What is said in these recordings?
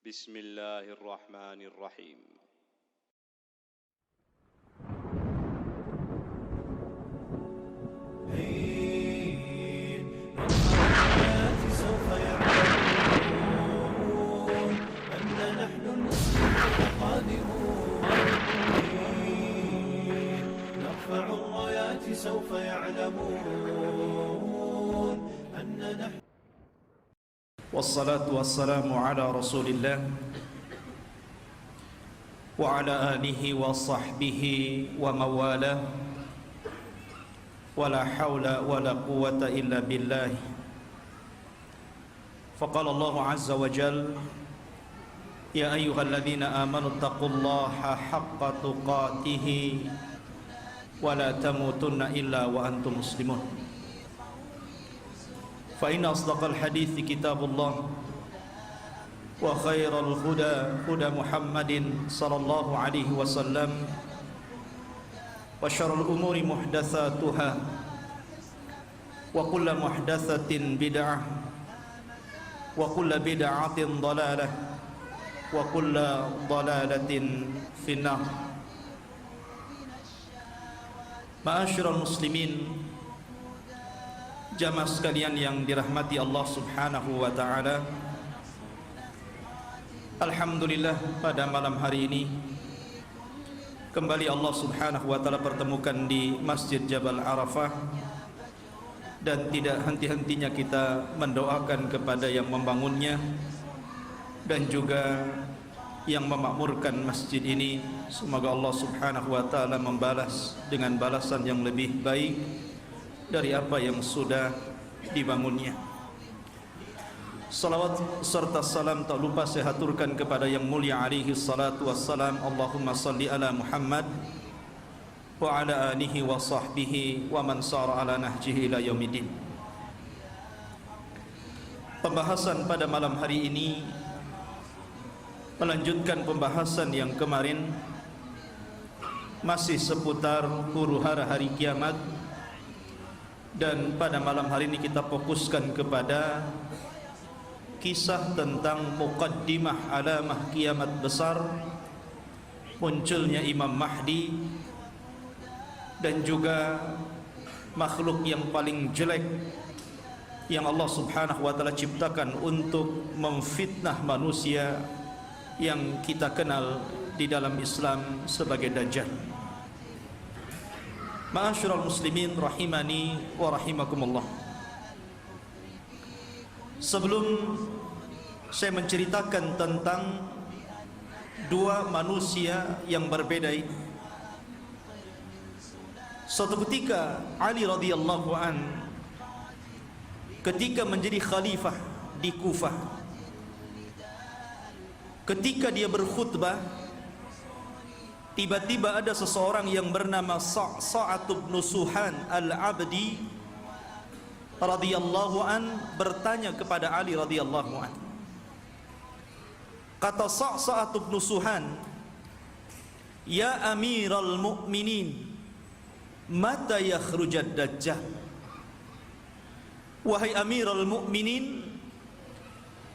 بسم الله الرحمن الرحيم. سوف يعلمون أن نحن المسلمون قادمون نرفع الرايات سوف يعلمون أن نحن. والصلاة والسلام على رسول الله وعلى آله وصحبه وموالاه ولا حول ولا قوة إلا بالله. فقال الله عز وجل: يا أيها الذين آمنوا اتقوا الله حق تقاته ولا تموتن إلا وأنتم مسلمون. فإن أصدق الحديث كتاب الله وخير الهدى هدى محمد صلى الله عليه وسلم وشر الأمور محدثاتها وكل محدثة بدعة وكل بدعة ضلالة وكل ضلالة في النار. Ma'asyiral muslimin, jamaah sekalian yang dirahmati Allah Subhanahu wa taala. Alhamdulillah, pada malam hari ini kembali Allah Subhanahu wa taala pertemukan di Masjid Jabal Arafah, dan tidak henti-hentinya kita mendoakan kepada yang membangunnya dan juga yang memakmurkan masjid ini. Semoga Allah Subhanahu wa taala membalas dengan balasan yang lebih baik dari apa yang sudah dibangunnya. Salawat serta salam tak lupa saya haturkan kepada yang mulia alaihi salatu wassalam. Allahumma salli ala Muhammad wa ala alihi wa sahbihi wa man sara ala nahjihi ila yaumiddin. Pembahasan pada malam hari ini melanjutkan pembahasan yang kemarin, masih seputar huru-hara hari kiamat. Dan pada malam hari ini kita fokuskan kepada kisah tentang muqaddimah alamah kiamat besar, munculnya Imam Mahdi, dan juga makhluk yang paling jelek yang Allah Subhanahu wa taala ciptakan untuk memfitnah manusia, yang kita kenal di dalam Islam sebagai Dajjal. Ma'asyiral muslimin rahimani wa rahimakumullah. Sebelum saya menceritakan tentang dua manusia yang berbeda ini, suatu ketika Ali radhiyallahu an ketika menjadi khalifah di Kufah, ketika dia berkhutbah, tiba-tiba ada seseorang yang bernama Sa'ad bin Suhan al-Abdi radhiyallahu an bertanya kepada Ali radhiyallahu an. Kata Sa'ad bin Suhan, "Ya Amiral Mu'minin, mata yakhrujad Dajjal?" Wahai Amiral Mu'minin,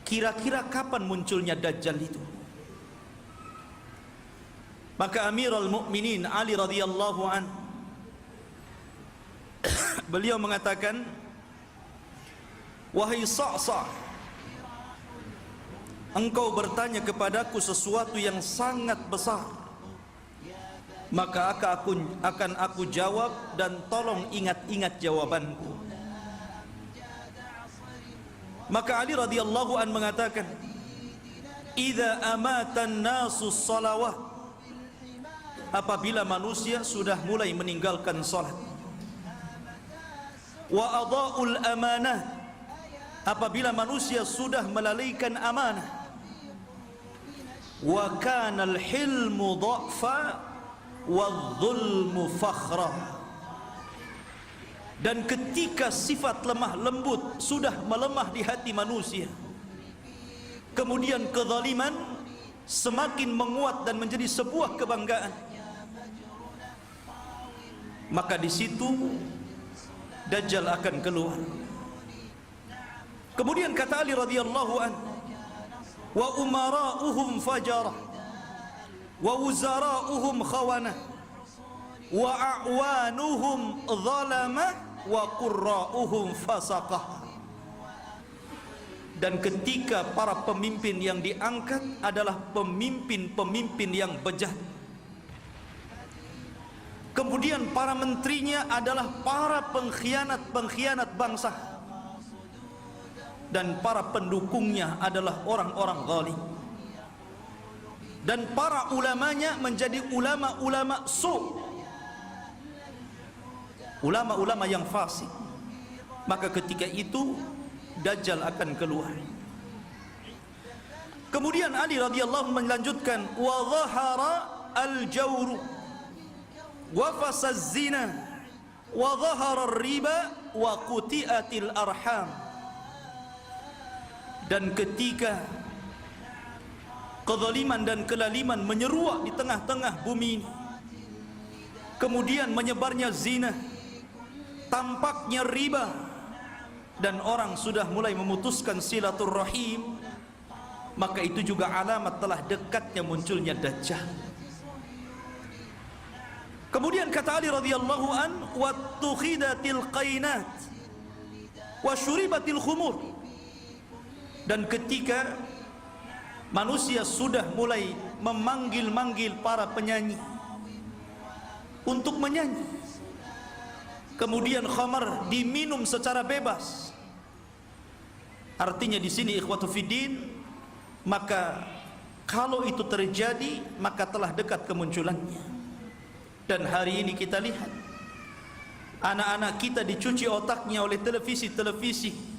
kira-kira kapan munculnya Dajjal itu? Maka Amirul Mukminin Ali radhiyallahu an beliau mengatakan, "Wahai Sa'sa, engkau bertanya kepadaku sesuatu yang sangat besar, maka akan aku jawab, dan tolong ingat-ingat jawabanku." Maka Ali radhiyallahu an mengatakan, "Idza amatan nasu salawat," apabila manusia sudah mulai meninggalkan salat, "wa adha'ul amanah," apabila manusia sudah melalaikan amanah, "wa kana al-hilmu dha'fa wadh-dhulmu fakhra," dan ketika sifat lemah lembut sudah melemah di hati manusia, kemudian kezaliman semakin menguat dan menjadi sebuah kebanggaan, maka di situ Dajjal akan keluar. Kemudian kata Ali radhiyallahu an, wa umara'uhum fajarah wa wuzara'uhum khawanah wa a'wanuhum zalamah wa qurra'uhum fasaqah. Dan ketika para pemimpin yang diangkat adalah pemimpin-pemimpin yang bejat, kemudian para menterinya adalah para pengkhianat-pengkhianat bangsa, dan para pendukungnya adalah orang-orang zalim, dan para ulamanya menjadi ulama-ulama su', ulama-ulama yang fasik. Maka ketika itu Dajjal akan keluar. Kemudian Ali radhiyallahu melanjutkan, wa dhahara al-jawru wa fasaz zina wa dhahara ar-riba wa quti'atil arham. Dan ketika kezaliman dan kelaliman menyeruak di tengah-tengah bumi ini, kemudian menyebarnya zina, tampaknya riba, dan orang sudah mulai memutuskan silaturrahim, maka itu juga alamat telah dekatnya munculnya Dajjal. Kemudian kata Ali radhiyallahu an, wattukhidatil qainat wa syuribatil khumur. Dan ketika manusia sudah mulai memanggil-manggil para penyanyi untuk menyanyi, kemudian khamar diminum secara bebas. Artinya di sini ikhwatu fiddin, maka kalau itu terjadi maka telah dekat kemunculannya. Dan hari ini kita lihat anak-anak kita dicuci otaknya oleh televisi-televisi.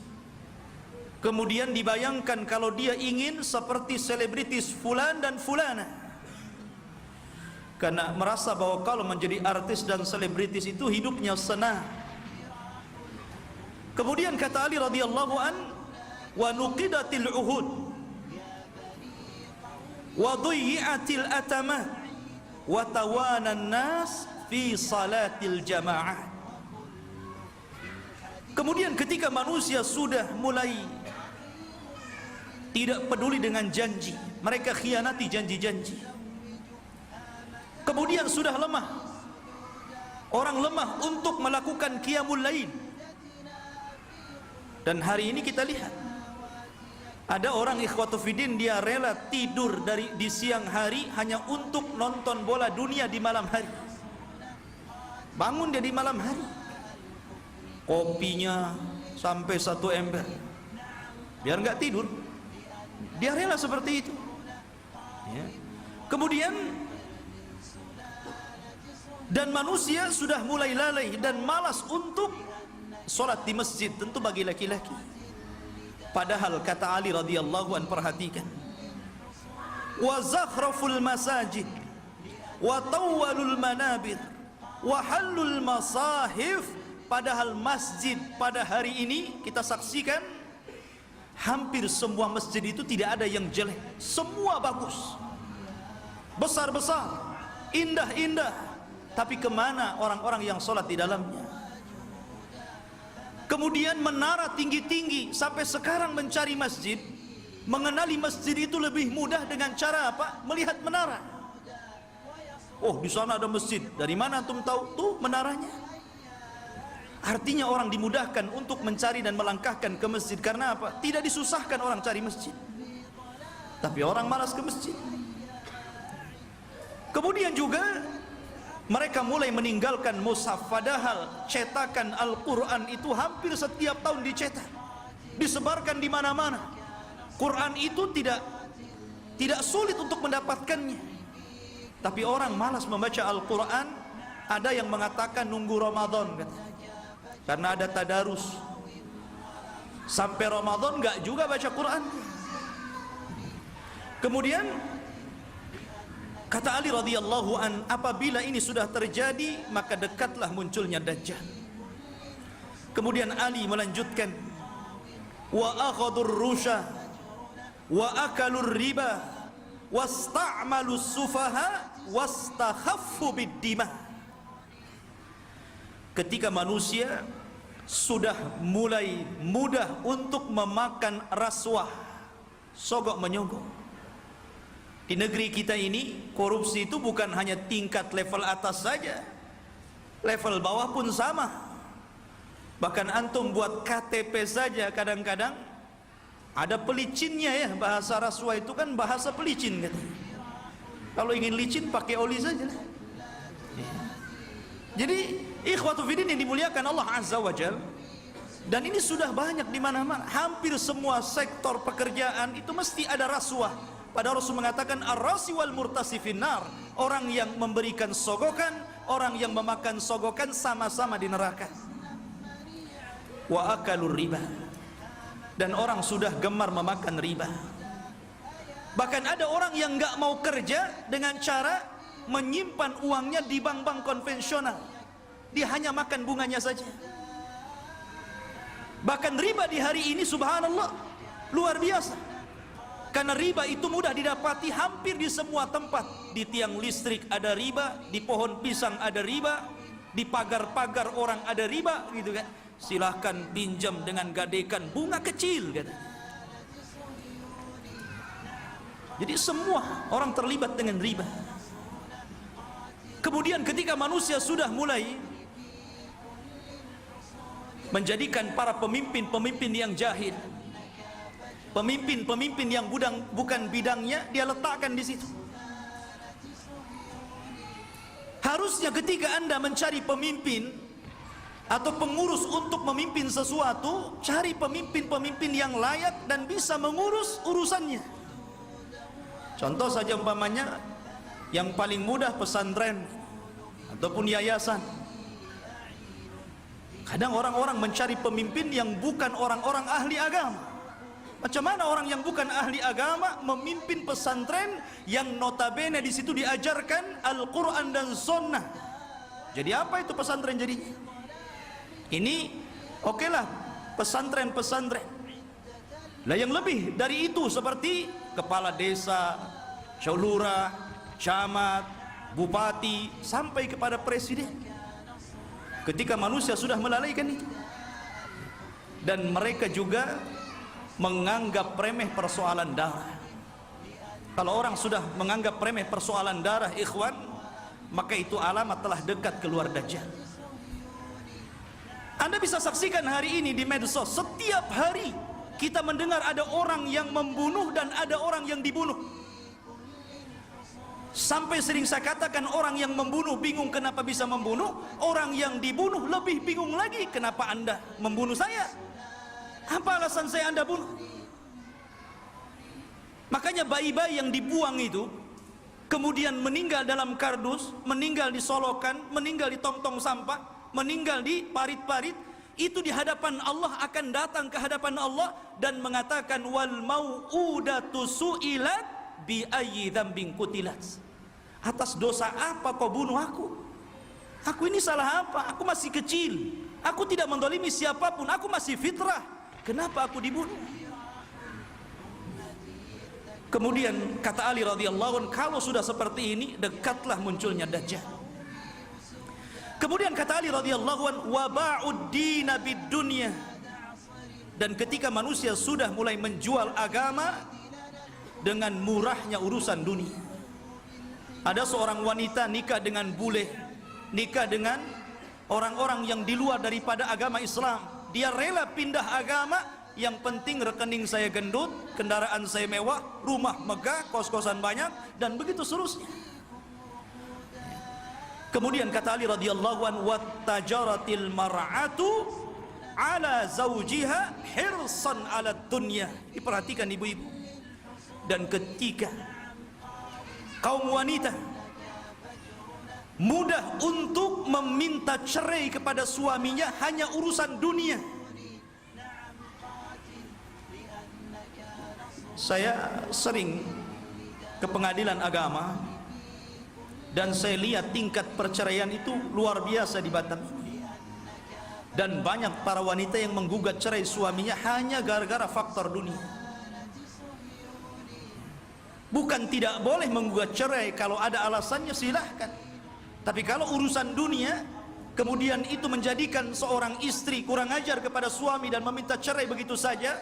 Kemudian dibayangkan kalau dia ingin seperti selebritis fulan dan fulana, karena merasa bahwa kalau menjadi artis dan selebritis itu hidupnya senang. Kemudian kata Ali radhiyallahu an, wa nuqidatil uhud wa dhuyyatil atamat wa tawanan nas fi salatil jamaah. Kemudian ketika manusia sudah mulai tidak peduli dengan janji, mereka khianati janji-janji. Kemudian sudah lemah, orang lemah untuk melakukan qiyamul lail. Dan hari ini kita lihat ada orang ikhwatu fiddin, dia rela tidur di siang hari hanya untuk nonton bola dunia di malam hari. Bangun dia di malam hari, kopinya sampai 1 ember biar nggak tidur. Dia rela seperti itu ya. Kemudian dan manusia sudah mulai lalai dan malas untuk sholat di masjid, tentu bagi laki-laki. Padahal kata Ali radhiyallahu an, perhatikan, wa zakhraful masajid wa tawwalul manabir wa halul masahif. Padahal masjid pada hari ini kita saksikan hampir semua masjid itu tidak ada yang jelek, semua bagus, besar-besar, indah-indah. Tapi kemana orang-orang yang sholat di dalamnya? Kemudian menara tinggi-tinggi, sampai sekarang mencari masjid, mengenali masjid itu lebih mudah dengan cara apa? Melihat menara. Oh, di sana ada masjid. Dari mana antum tahu? Tuh menaranya. Artinya orang dimudahkan untuk mencari dan melangkahkan ke masjid. Karena apa? Tidak disusahkan orang cari masjid, tapi orang malas ke masjid. Kemudian juga mereka mulai meninggalkan mushaf, padahal cetakan Al-Quran itu hampir setiap tahun dicetak, disebarkan di mana-mana. Quran itu tidak sulit untuk mendapatkannya, tapi orang malas membaca Al-Quran. Ada yang mengatakan nunggu Ramadan, karena ada tadarus. Sampai Ramadan enggak juga baca Quran. Kemudian kata Ali radhiyallahu an, apabila ini sudah terjadi maka dekatlah munculnya Dajjal. Kemudian Ali melanjutkan, wa akhadur rusha wa akalur riba wasta'malus sufaha wastakhaffu bid-dima. Ketika manusia sudah mulai mudah untuk memakan rasuah, sogok menyogok. Di negeri kita ini korupsi itu bukan hanya tingkat level atas saja, level bawah pun sama. Bahkan antum buat KTP saja kadang-kadang ada pelicinnya ya. Bahasa rasuah itu kan bahasa pelicin katanya. Kalau ingin licin pakai oli saja lah. Jadi ikhwatu fiddin yang dimuliakan Allah Azza wa Jalla, dan ini sudah banyak di mana-mana. Hampir semua sektor pekerjaan itu mesti ada rasuah. Padahal Rasul mengatakan ar-rasi wal murtasi finnar. Orang yang memberikan sogokan, orang yang memakan sogokan sama-sama di neraka. Wa akalur riba. Dan orang sudah gemar memakan riba. Bahkan ada orang yang nggak mau kerja dengan cara menyimpan uangnya di bank-bank konvensional. Dia hanya makan bunganya saja. Bahkan riba di hari ini subhanallah luar biasa. Karena riba itu mudah didapati hampir di semua tempat. Di tiang listrik ada riba, di pohon pisang ada riba, di pagar-pagar orang ada riba, gitu kan. Silahkan pinjam dengan gadekan bunga kecil, kata. Jadi semua orang terlibat dengan riba. Kemudian ketika manusia sudah mulai menjadikan para pemimpin-pemimpin yang jahil, pemimpin-pemimpin yang bukan bidangnya, dia letakkan di situ. Harusnya ketika Anda mencari pemimpin atau pengurus untuk memimpin sesuatu, cari pemimpin-pemimpin yang layak dan bisa mengurus urusannya. Contoh saja umpamanya, yang paling mudah pesantren ataupun yayasan. Kadang orang-orang mencari pemimpin yang bukan orang-orang ahli agama. Macam mana orang yang bukan ahli agama memimpin pesantren yang notabene di situ diajarkan Al-Quran dan Sunnah? Jadi apa itu pesantren jadinya? Ini oke lah pesantren-pesantren. Lah yang lebih dari itu seperti kepala desa, lurah, camat, bupati, sampai kepada presiden. Ketika manusia sudah melalaikan itu, dan mereka juga menganggap remeh persoalan darah. Kalau orang sudah menganggap remeh persoalan darah, ikhwan, maka itu alamat telah dekat keluar Dajjal. Anda bisa saksikan hari ini di medsos, setiap hari kita mendengar ada orang yang membunuh dan ada orang yang dibunuh. Sampai sering saya katakan, orang yang membunuh bingung kenapa bisa membunuh, orang yang dibunuh lebih bingung lagi, kenapa Anda membunuh saya? Apa alasan saya Anda bunuh? Makanya bayi-bayi yang dibuang itu kemudian meninggal dalam kardus, meninggal di solokan, meninggal di tong-tong sampah, meninggal di parit-parit, itu di hadapan Allah akan datang ke hadapan Allah dan mengatakan wal mau'udatu su'ilat bi ayyi dzambin qutilat. Atas dosa apa kau bunuh aku? Aku ini salah apa? Aku masih kecil, aku tidak mendolimi siapapun, aku masih fitrah. Kenapa aku dibunuh? Kemudian kata Ali radhiyallahu anhu, kalau sudah seperti ini dekatlah munculnya Dajjal. Kemudian kata Ali radhiyallahu anhu, wa ba'ud dina bid dunya. Dan ketika manusia sudah mulai menjual agama dengan murahnya urusan dunia. Ada seorang wanita nikah dengan bule, nikah dengan orang-orang yang di luar daripada agama Islam. Dia rela pindah agama, yang penting rekening saya gendut, kendaraan saya mewah, rumah megah, kos-kosan banyak, dan begitu seterusnya. Kemudian kata Ali radhiyallahu anhu, wattajaratil mar'atu ala zawjiha hirsan ala dunya. Diperhatikan ibu-ibu. Dan ketika kaum wanita mudah untuk meminta cerai kepada suaminya hanya urusan dunia. Saya sering ke pengadilan agama dan saya lihat tingkat perceraian itu luar biasa di Batam. Dan banyak para wanita yang menggugat cerai suaminya hanya gara-gara faktor dunia. Bukan tidak boleh menggugat cerai, kalau ada alasannya silahkan. Tapi kalau urusan dunia, kemudian itu menjadikan seorang istri kurang ajar kepada suami dan meminta cerai begitu saja,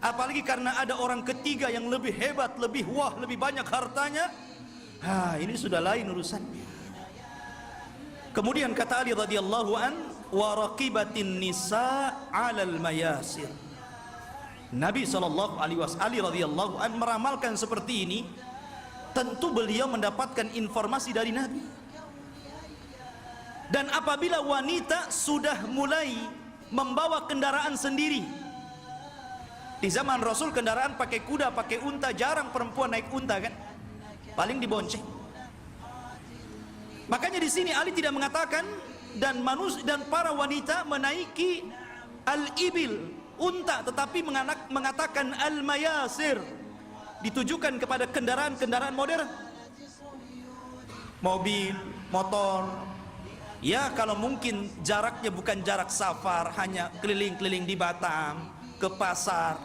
apalagi karena ada orang ketiga yang lebih hebat, lebih wah, lebih banyak hartanya, ini sudah lain urusannya. Kemudian kata Ali radhiyallahu an, wa raqibatin nisa 'alal mayasir. Nabi sallallahu alaihi wasallam, Ali radhiyallahu an meramalkan seperti ini. Tentu beliau mendapatkan informasi dari Nabi. Dan apabila wanita sudah mulai membawa kendaraan sendiri, di zaman Rasul kendaraan pakai kuda, pakai unta, jarang perempuan naik unta kan, paling dibonceng. Makanya di sini Ali tidak mengatakan dan para wanita menaiki al-ibil, unta, tetapi mengatakan al-mayasir, ditujukan kepada kendaraan-kendaraan modern, mobil, motor. Ya, kalau mungkin jaraknya bukan jarak safar, hanya keliling-keliling di Batam, ke pasar.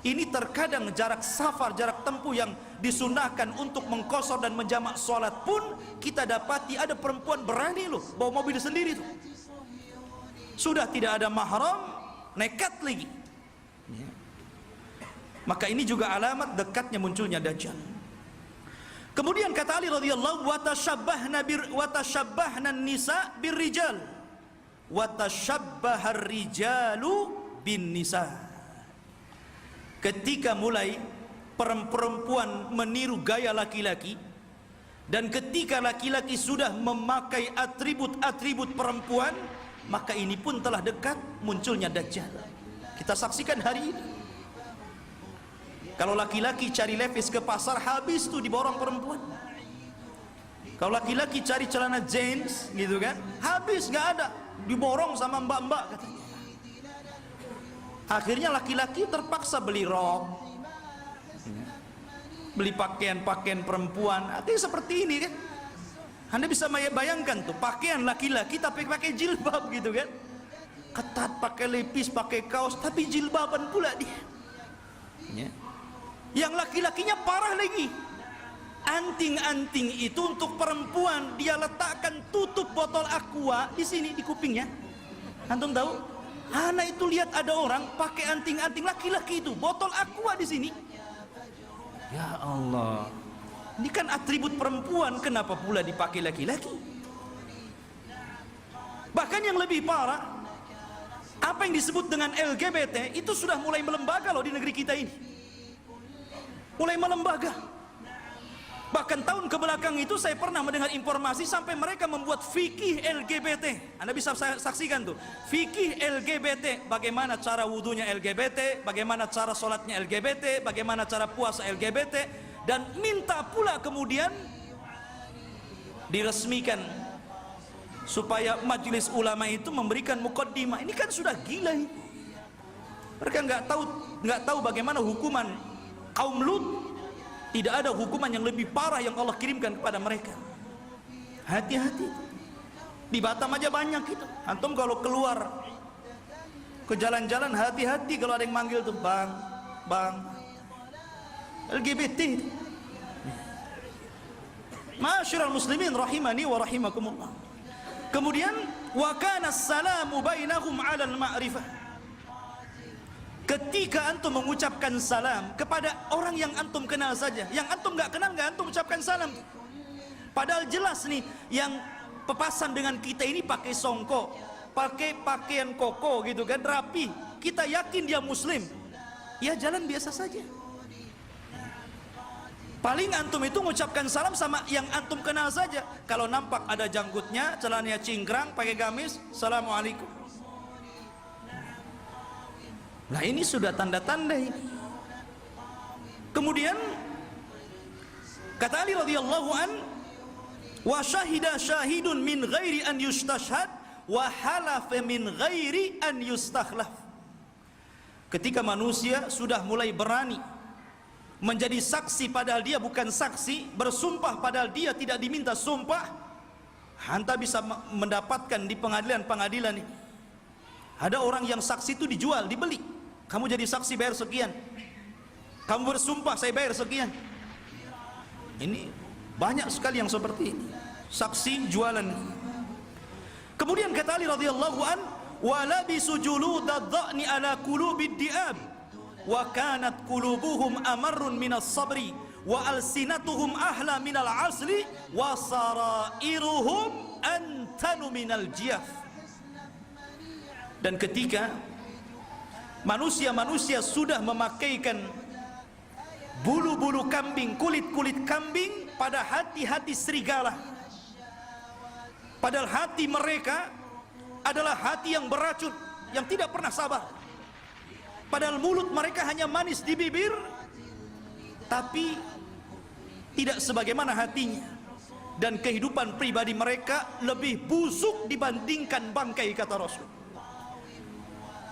Ini terkadang jarak safar, jarak tempuh yang disunahkan untuk mengqashar dan menjamak sholat pun kita dapati ada perempuan berani loh bawa mobil sendiri tuh. Sudah tidak ada mahram, nekat lagi. Maka ini juga alamat dekatnya munculnya Dajjal. Kemudian kata Ali radhiyallahu wa tashabbahna nisa birrijal wa tashabbahar rijalu bin nisa. Ketika mulai perempuan meniru gaya laki-laki, dan ketika laki-laki sudah memakai atribut-atribut perempuan, maka ini pun telah dekat munculnya Dajjal. Kita saksikan hari ini. Kalau laki-laki cari levis ke pasar, habis tuh diborong perempuan. Kalau laki-laki cari celana jeans gitu kan, habis, nggak ada, diborong sama mbak-mbak katanya. Akhirnya laki-laki terpaksa beli rok, beli pakaian-pakaian perempuan. Artinya seperti ini kan. Anda bisa bayangkan tuh, pakaian laki-laki tapi pakai jilbab gitu kan, ketat, pakai lepis, pakai kaos, tapi jilbaban pula dia. Yang laki-lakinya parah lagi, anting-anting itu untuk perempuan dia letakkan tutup botol aqua di sini di kupingnya. Antum tahu? Anak itu lihat ada orang pakai anting-anting laki-laki itu, botol aqua di sini. Ya Allah, ini kan atribut perempuan, kenapa pula dipakai laki-laki? Bahkan yang lebih parah, apa yang disebut dengan LGBT itu sudah mulai melembaga loh di negeri kita ini. Mulai melembaga. Bahkan tahun kebelakang itu saya pernah mendengar informasi sampai mereka membuat fikih LGBT. Anda bisa saksikan tuh, fikih LGBT, bagaimana cara wudunya LGBT, bagaimana cara sholatnya LGBT, bagaimana cara puasa LGBT, dan minta pula kemudian diresmikan supaya majelis ulama itu memberikan muqaddimah. Ini kan sudah gila ini. Mereka nggak tahu bagaimana hukuman kaum Lut. Tidak ada hukuman yang lebih parah yang Allah kirimkan kepada mereka. Hati-hati. Di Batam aja banyak itu. Antum kalau keluar ke jalan-jalan, hati-hati kalau ada yang manggil tuh, bang, LGBT. Ma'asyiral muslimin rahimani wa rahimakumullah. Kemudian wa kana as-salamu bainahum 'alal ma'rifah. Ketika antum mengucapkan salam kepada orang yang antum kenal saja, yang antum nggak kenal nggak antum ucapkan salam. Padahal jelas nih yang pepasan dengan kita ini pakai songkok, pakai pakaian koko gitu kan, rapi. Kita yakin dia muslim, ya jalan biasa saja. Paling antum itu mengucapkan salam sama yang antum kenal saja. Kalau nampak ada janggutnya, celananya cingkrang, pakai gamis, assalamualaikum. Nah ini sudah tanda-tanda ini. Kemudian kata Ali radhiyallahu an, wa syahida syahidun min ghairi an yustashhad wa halafa min ghairi an yustakhlaf. Ketika manusia sudah mulai berani menjadi saksi padahal dia bukan saksi, bersumpah padahal dia tidak diminta sumpah, anda bisa mendapatkan di pengadilan-pengadilan ini. Ada orang yang saksi itu dijual, dibeli. Kamu jadi saksi bayar sekian, kamu bersumpah saya bayar sekian. Ini banyak sekali yang seperti ini, saksi jualan. Kemudian kata Ali radhiyallahu an, wa labisu juludadh-dha'ni ala qulubid di'ab wa kanat qulubuhum amarrun minas sabri wa alsinatuhum ahla minal asli wa sarairuhum antanu minal jiyaf. Dan ketika manusia-manusia sudah memakaikan bulu-bulu kambing, kulit-kulit kambing pada hati-hati serigala, padahal hati mereka adalah hati yang beracun, yang tidak pernah sabar. Padahal mulut mereka hanya manis di bibir, tapi tidak sebagaimana hatinya. Dan kehidupan pribadi mereka lebih busuk dibandingkan bangkai, kata Rasul.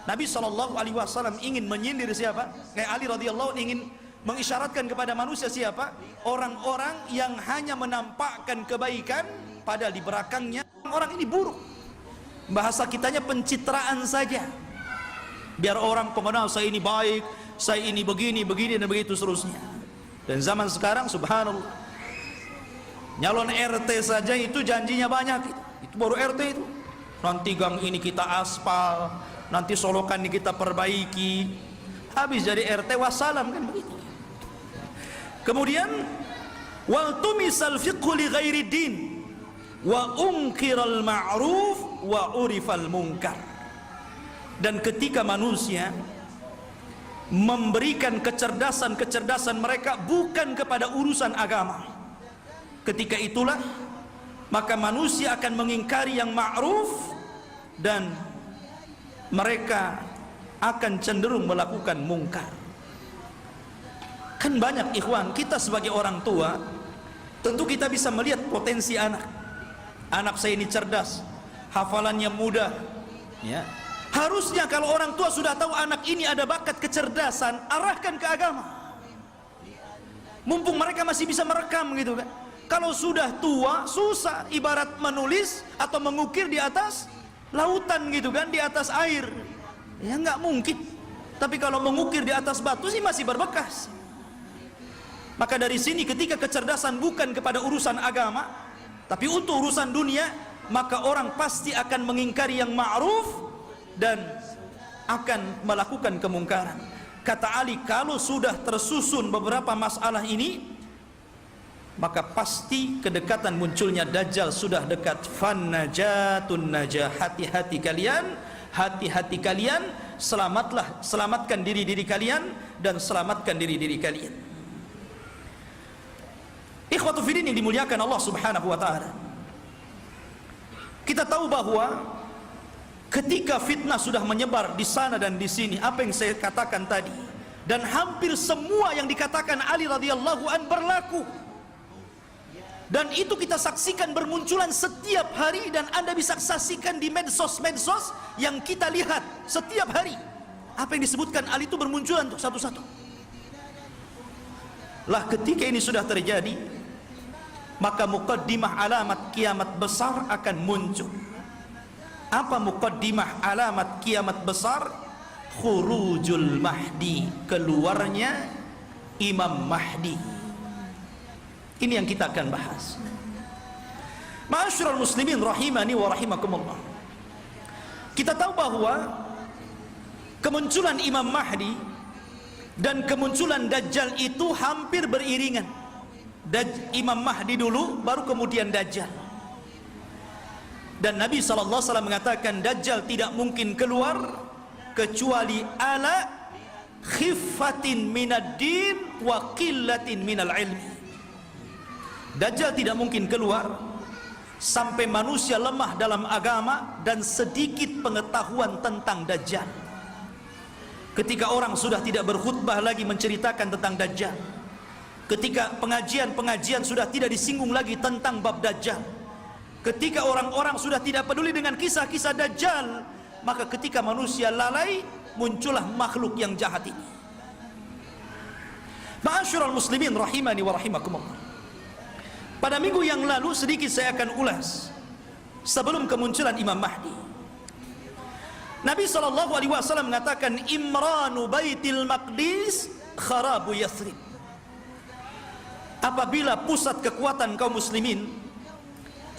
Nabi SAW ingin menyindir siapa? Kayak Ali radhiyallahu ingin mengisyaratkan kepada manusia siapa? Orang-orang yang hanya menampakkan kebaikan, padahal di belakangnya orang ini buruk. Bahasa kitanya pencitraan saja, biar orang pengenal saya ini baik, saya ini begini, begini dan begitu seterusnya. Dan zaman sekarang subhanallah, nyalon RT saja itu janjinya banyak. Itu baru RT itu. Nanti gang ini kita aspal, nanti solokan ini kita perbaiki. Habis jadi RT wassalam, kan begitu. Kemudian wal tumisal fiqhu li ghairi din wa unkiral ma'ruf wa urifal munkar. Dan ketika manusia memberikan kecerdasan mereka bukan kepada urusan agama, ketika itulah maka manusia akan mengingkari yang ma'ruf dan mereka akan cenderung melakukan mungkar. Kan banyak ikhwan, kita sebagai orang tua tentu kita bisa melihat potensi anak. Anak saya ini cerdas, hafalannya mudah, ya. Harusnya kalau orang tua sudah tahu anak ini ada bakat kecerdasan, arahkan ke agama. Mumpung mereka masih bisa merekam gitu kan. Kalau sudah tua, susah, ibarat menulis atau mengukir di atas lautan gitu kan, di atas air. Ya nggak mungkin. Tapi kalau mengukir di atas batu sih masih berbekas. Maka dari sini ketika kecerdasan bukan kepada urusan agama, tapi untuk urusan dunia, maka orang pasti akan mengingkari yang ma'ruf dan akan melakukan kemungkaran. Kata Ali, kalau sudah tersusun beberapa masalah ini, maka pasti kedekatan munculnya Dajjal sudah dekat. Fannajatun najah, hati-hati kalian, selamatkan diri kalian dan selamatkan diri kalian. Ikhwatu fiddin yang dimuliakan Allah Subhanahu wa taala. Kita tahu bahwa ketika fitnah sudah menyebar di sana dan di sini, apa yang saya katakan tadi, dan hampir semua yang dikatakan Ali radhiyallahu an berlaku. Dan itu kita saksikan bermunculan setiap hari, dan Anda bisa saksikan di medsos-medsos yang kita lihat setiap hari. Apa yang disebutkan Ali itu bermunculan tuh satu-satu. Lah ketika ini sudah terjadi, maka muqaddimah alamat kiamat besar akan muncul. Apa muqaddimah alamat kiamat besar? Khurujul Mahdi, keluarnya Imam Mahdi. Ini yang kita akan bahas. Ma'asyiral muslimin rahimani wa rahimakumullah. Kita tahu bahwa kemunculan Imam Mahdi dan kemunculan Dajjal itu hampir beriringan. Imam Mahdi dulu, baru kemudian Dajjal. Dan Nabi SAW mengatakan Dajjal tidak mungkin keluar kecuali ala khiffatin minad din wa qillatin minal ilmi. Dajjal tidak mungkin keluar sampai manusia lemah dalam agama dan sedikit pengetahuan tentang Dajjal. Ketika orang sudah tidak berkhutbah lagi menceritakan tentang Dajjal, ketika pengajian sudah tidak disinggung lagi tentang bab Dajjal, ketika orang-orang sudah tidak peduli dengan kisah-kisah Dajjal, maka ketika manusia lalai, muncullah makhluk yang jahat ini. Ma'asyiral muslimin rahimani wa rahimakumullah. Pada minggu yang lalu sedikit saya akan ulas sebelum kemunculan Imam Mahdi. Nabi SAW mengatakan Imranu Baitil Maqdis kharabu Yathrib. Apabila pusat kekuatan kaum muslimin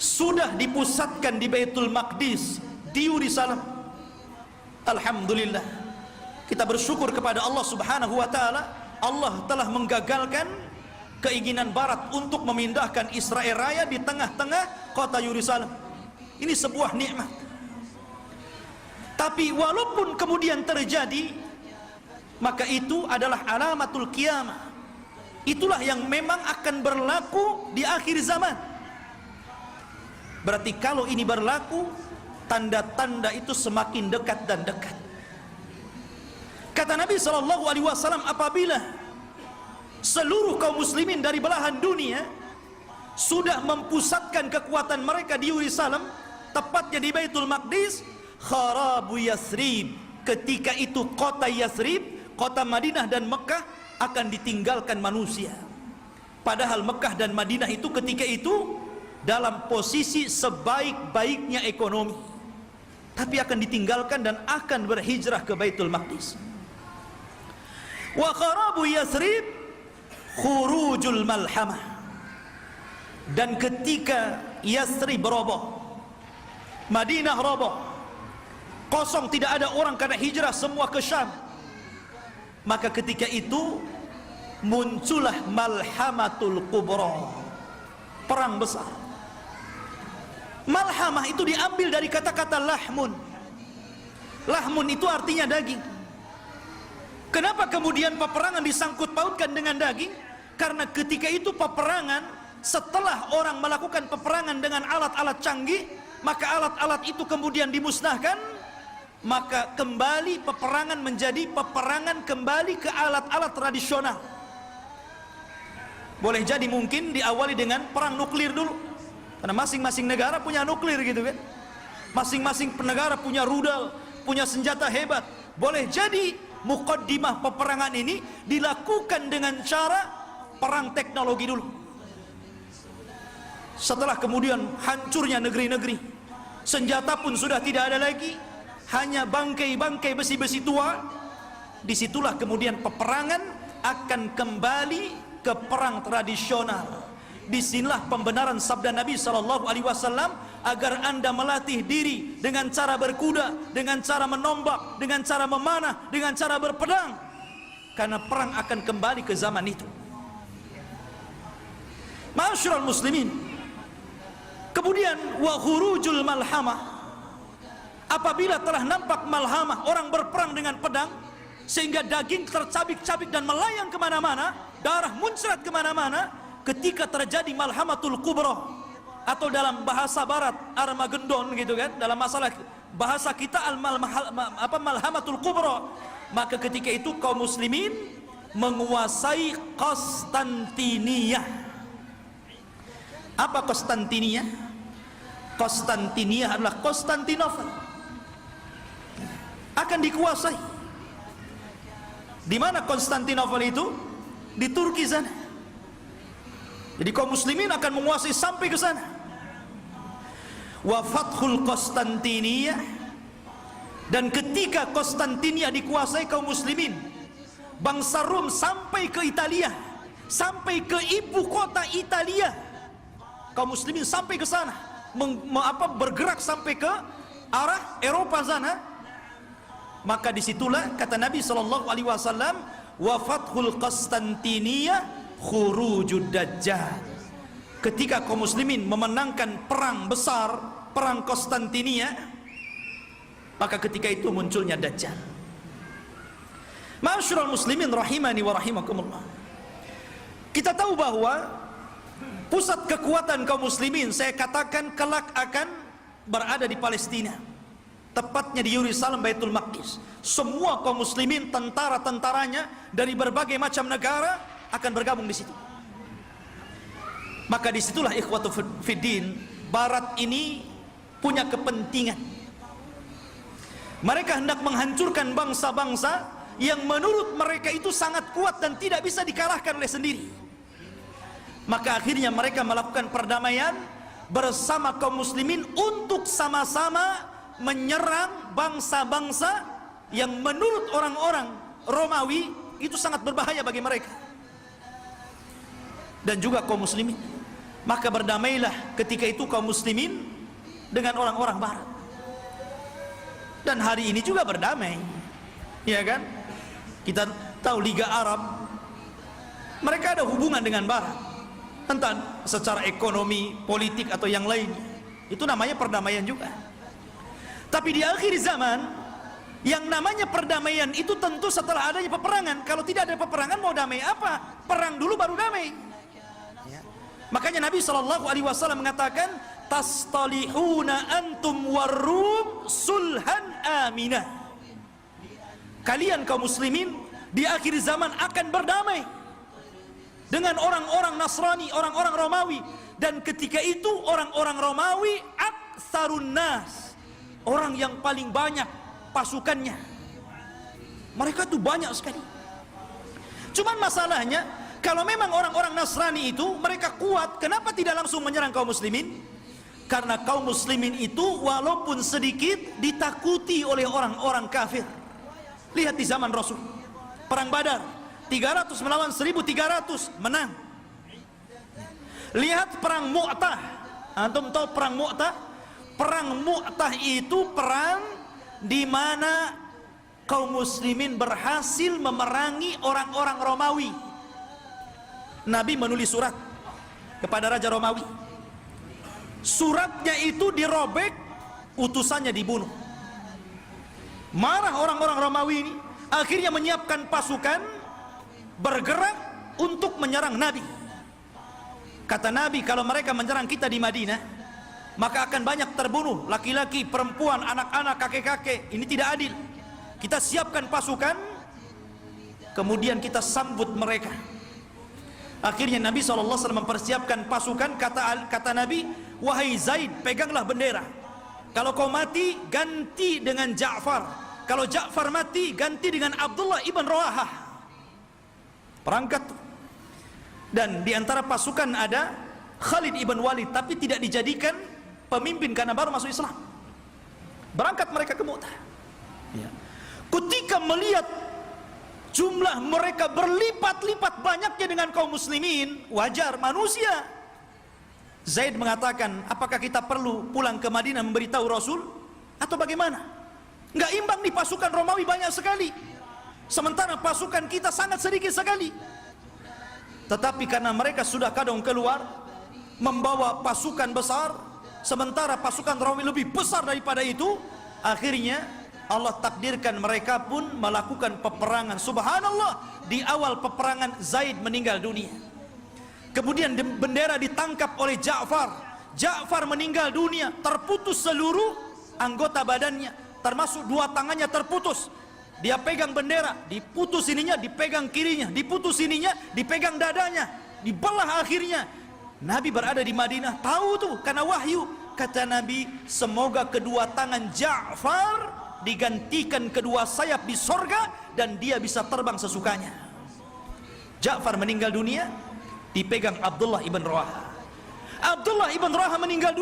sudah dipusatkan di Baitul Maqdis, di Yerusalem, alhamdulillah Kita bersyukur kepada Allah Subhanahu wa taala, Allah telah menggagalkan keinginan barat untuk memindahkan Israel Raya di tengah-tengah kota Yerusalem. Ini sebuah nikmat. Tapi walaupun kemudian terjadi, maka itu adalah alamatul qiyamah. Itulah yang memang akan berlaku di akhir zaman. Berarti kalau ini berlaku, tanda-tanda itu semakin dekat dan dekat. Kata Nabi SAW, apabila seluruh kaum muslimin dari belahan dunia sudah mempusatkan kekuatan mereka di Yerusalem, tepatnya di Baitul Maqdis, kharabu Yasrib, ketika itu kota Yasrib, kota Madinah dan Mekah akan ditinggalkan manusia. Padahal Mekah dan Madinah itu ketika itu dalam posisi sebaik-baiknya ekonomi, tapi akan ditinggalkan dan akan berhijrah ke Baitul Maqdis. Wa kharabu Yasrib khurujul malhamah, dan ketika Yasrib roboh, Madinah roboh, kosong, tidak ada orang karena hijrah semua ke Syam, maka ketika itu muncullah malhamatul kubra, perang besar. Malhamah itu diambil dari kata-kata lahmun. Lahmun itu artinya daging. Kenapa kemudian peperangan disangkut pautkan dengan daging? Karena ketika itu peperangan, setelah orang melakukan peperangan dengan alat-alat canggih, maka alat-alat itu kemudian dimusnahkan, maka kembali peperangan menjadi peperangan kembali ke alat-alat tradisional. Boleh jadi mungkin diawali dengan perang nuklir dulu, karena masing-masing negara punya nuklir gitu kan, masing-masing negara punya rudal, punya senjata hebat. Boleh jadi muqaddimah peperangan ini dilakukan dengan cara perang teknologi dulu. Setelah kemudian hancurnya negeri-negeri, senjata pun sudah tidak ada lagi, hanya bangkai-bangkai besi-besi tua, disitulah kemudian peperangan akan kembali ke perang tradisional. Disinilah pembenaran sabda Nabi SAW, agar anda melatih diri dengan cara berkuda, dengan cara menombak, dengan cara memanah, dengan cara berpedang, karena perang akan kembali ke zaman itu. Ma'asyiral muslimin, kemudian wa khurujul malhamah, apabila telah nampak malhamah, orang berperang dengan pedang sehingga daging tercabik-cabik dan melayang kemana-mana, darah muncrat kemana-mana, ketika terjadi malhamatul kubra, atau dalam bahasa barat Armageddon gitu kan, dalam masalah bahasa kita malhamatul kubra, maka ketika itu kaum muslimin menguasai Konstantiniyah. Apa Konstantiniyah? Konstantiniyah adalah Konstantinopel, akan dikuasai. Di mana Konstantinopel itu? Di Turki sana. Jadi kaum muslimin akan menguasai sampai ke sana. Wa fathul Konstantiniyah, dan ketika Konstantiniyah dikuasai kaum muslimin, bangsa Rom sampai ke Italia, sampai ke ibu kota Italia, kaum muslimin sampai ke sana, bergerak sampai ke arah Eropa sana. Maka disitulah kata Nabi SAW, wa fathul Konstantiniyah khurujud dajjal, ketika kaum muslimin memenangkan perang besar, perang Konstantinia, maka ketika itu munculnya dajjal. Ma'asyiral muslimin rahimani wa rahimakumullah, kita tahu bahwa pusat kekuatan kaum muslimin, saya katakan kelak akan berada di Palestina, tepatnya di Yerusalem, Baitul Maqdis. Semua kaum muslimin, tentara-tentaranya dari berbagai macam negara akan bergabung di situ. Maka disitulah ikhwatu fiddin, barat ini punya kepentingan. Mereka hendak menghancurkan bangsa-bangsa yang menurut mereka itu sangat kuat dan tidak bisa dikalahkan oleh sendiri. Maka akhirnya mereka melakukan perdamaian bersama kaum muslimin untuk sama-sama menyerang bangsa-bangsa yang menurut orang-orang Romawi itu sangat berbahaya bagi mereka dan juga kaum muslimin. Maka berdamailah ketika itu kaum muslimin dengan orang-orang barat, dan hari ini juga berdamai, ya kan? Kita tahu Liga Arab, mereka ada hubungan dengan Barat, entah secara ekonomi, politik atau yang lain. Itu namanya perdamaian juga. Tapi di akhir zaman, yang namanya perdamaian itu tentu setelah adanya peperangan. Kalau tidak ada peperangan, mau damai apa? Perang dulu baru damai. Makanya Nabi SAW mengatakan, tastalihuna antum warum sulhan aminah. Kalian kaum muslimin di akhir zaman akan berdamai dengan orang-orang Nasrani, orang-orang Romawi. Dan ketika itu orang-orang Romawi aktsarun nas, orang yang paling banyak pasukannya. Mereka tuh banyak sekali. Cuman masalahnya, kalau memang orang-orang Nasrani itu mereka kuat, kenapa tidak langsung menyerang kaum muslimin? Karena kaum muslimin itu walaupun sedikit ditakuti oleh orang-orang kafir. Lihat di zaman Rasul, perang Badar, 300 melawan 1.300, menang. Lihat perang Mu'tah. Antum tahu perang Mu'tah? Perang Mu'tah itu perang di mana kaum muslimin berhasil memerangi orang-orang Romawi. Nabi menulis surat kepada Raja Romawi. Suratnya itu dirobek, utusannya dibunuh. Marah orang-orang Romawi ini, akhirnya menyiapkan pasukan bergerak untuk menyerang Nabi. Kata Nabi, kalau mereka menyerang kita di Madinah, maka akan banyak terbunuh, laki-laki, perempuan, anak-anak, kakek-kakek. Ini tidak adil. Kita siapkan pasukan, kemudian kita sambut mereka. Akhirnya Nabi SAW mempersiapkan pasukan. Kata Nabi, wahai Zaid, peganglah bendera. Kalau kau mati, ganti dengan Ja'far. Kalau Ja'far mati, ganti dengan Abdullah ibn Rawahah. Perangkat. Dan di antara pasukan ada Khalid ibn Walid, tapi tidak dijadikan pemimpin karena baru masuk Islam. Berangkat mereka ke Mu'tah. Ketika melihat jumlah mereka berlipat-lipat banyaknya dengan kaum muslimin, wajar, manusia. Zaid mengatakan, apakah kita perlu pulang ke Madinah memberitahu Rasul? Atau bagaimana? Nggak imbang nih, pasukan Romawi banyak sekali, sementara pasukan kita sangat sedikit sekali. Tetapi karena mereka sudah kadung keluar membawa pasukan besar, sementara pasukan Romawi lebih besar daripada itu, akhirnya Allah takdirkan mereka pun melakukan peperangan. Subhanallah, di awal peperangan Zaid meninggal dunia. Kemudian bendera ditangkap oleh Ja'far. Ja'far meninggal dunia, terputus seluruh anggota badannya, termasuk dua tangannya terputus. Dia pegang bendera, diputus ininya, dipegang kirinya, diputus ininya, dipegang dadanya, dibelah akhirnya. Nabi berada di Madinah, tahu tuh karena wahyu. Kata Nabi, semoga kedua tangan Ja'far digantikan kedua sayap di sorga dan dia bisa terbang sesukanya. Ja'far meninggal dunia, dipegang Abdullah ibn Rawahah. Abdullah ibn Rawahah meninggal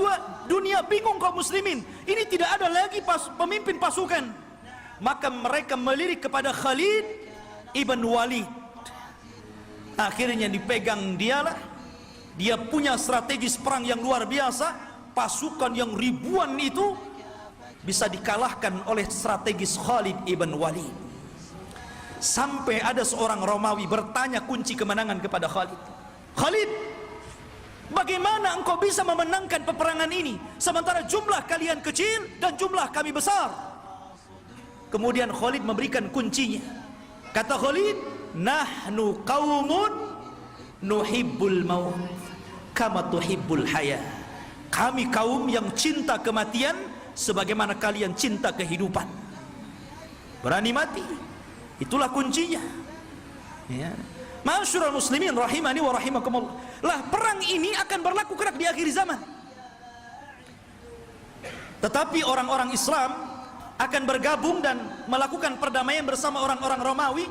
dunia, bingung kaum muslimin. Ini tidak ada lagi pemimpin pasukan. Maka mereka melirik kepada Khalid ibn Walid. Akhirnya dipegang dialah. Dia punya strategis perang yang luar biasa. Pasukan yang ribuan itu bisa dikalahkan oleh strategis Khalid ibn Walid. Sampai ada seorang Romawi bertanya kunci kemenangan kepada Khalid. Khalid, bagaimana engkau bisa memenangkan peperangan ini sementara jumlah kalian kecil dan jumlah kami besar? Kemudian Khalid memberikan kuncinya. Kata Khalid, nahnu qaumun nuhibbul maut kama tuhibbul haya. Kami kaum yang cinta kematian sebagaimana kalian cinta kehidupan. Berani mati, itulah kuncinya. Ya. Ma'asyiral muslimin rahimani wa rahimakumullah. Lah, perang ini akan berlaku kelak di akhir zaman. Tetapi orang-orang Islam akan bergabung dan melakukan perdamaian bersama orang-orang Romawi,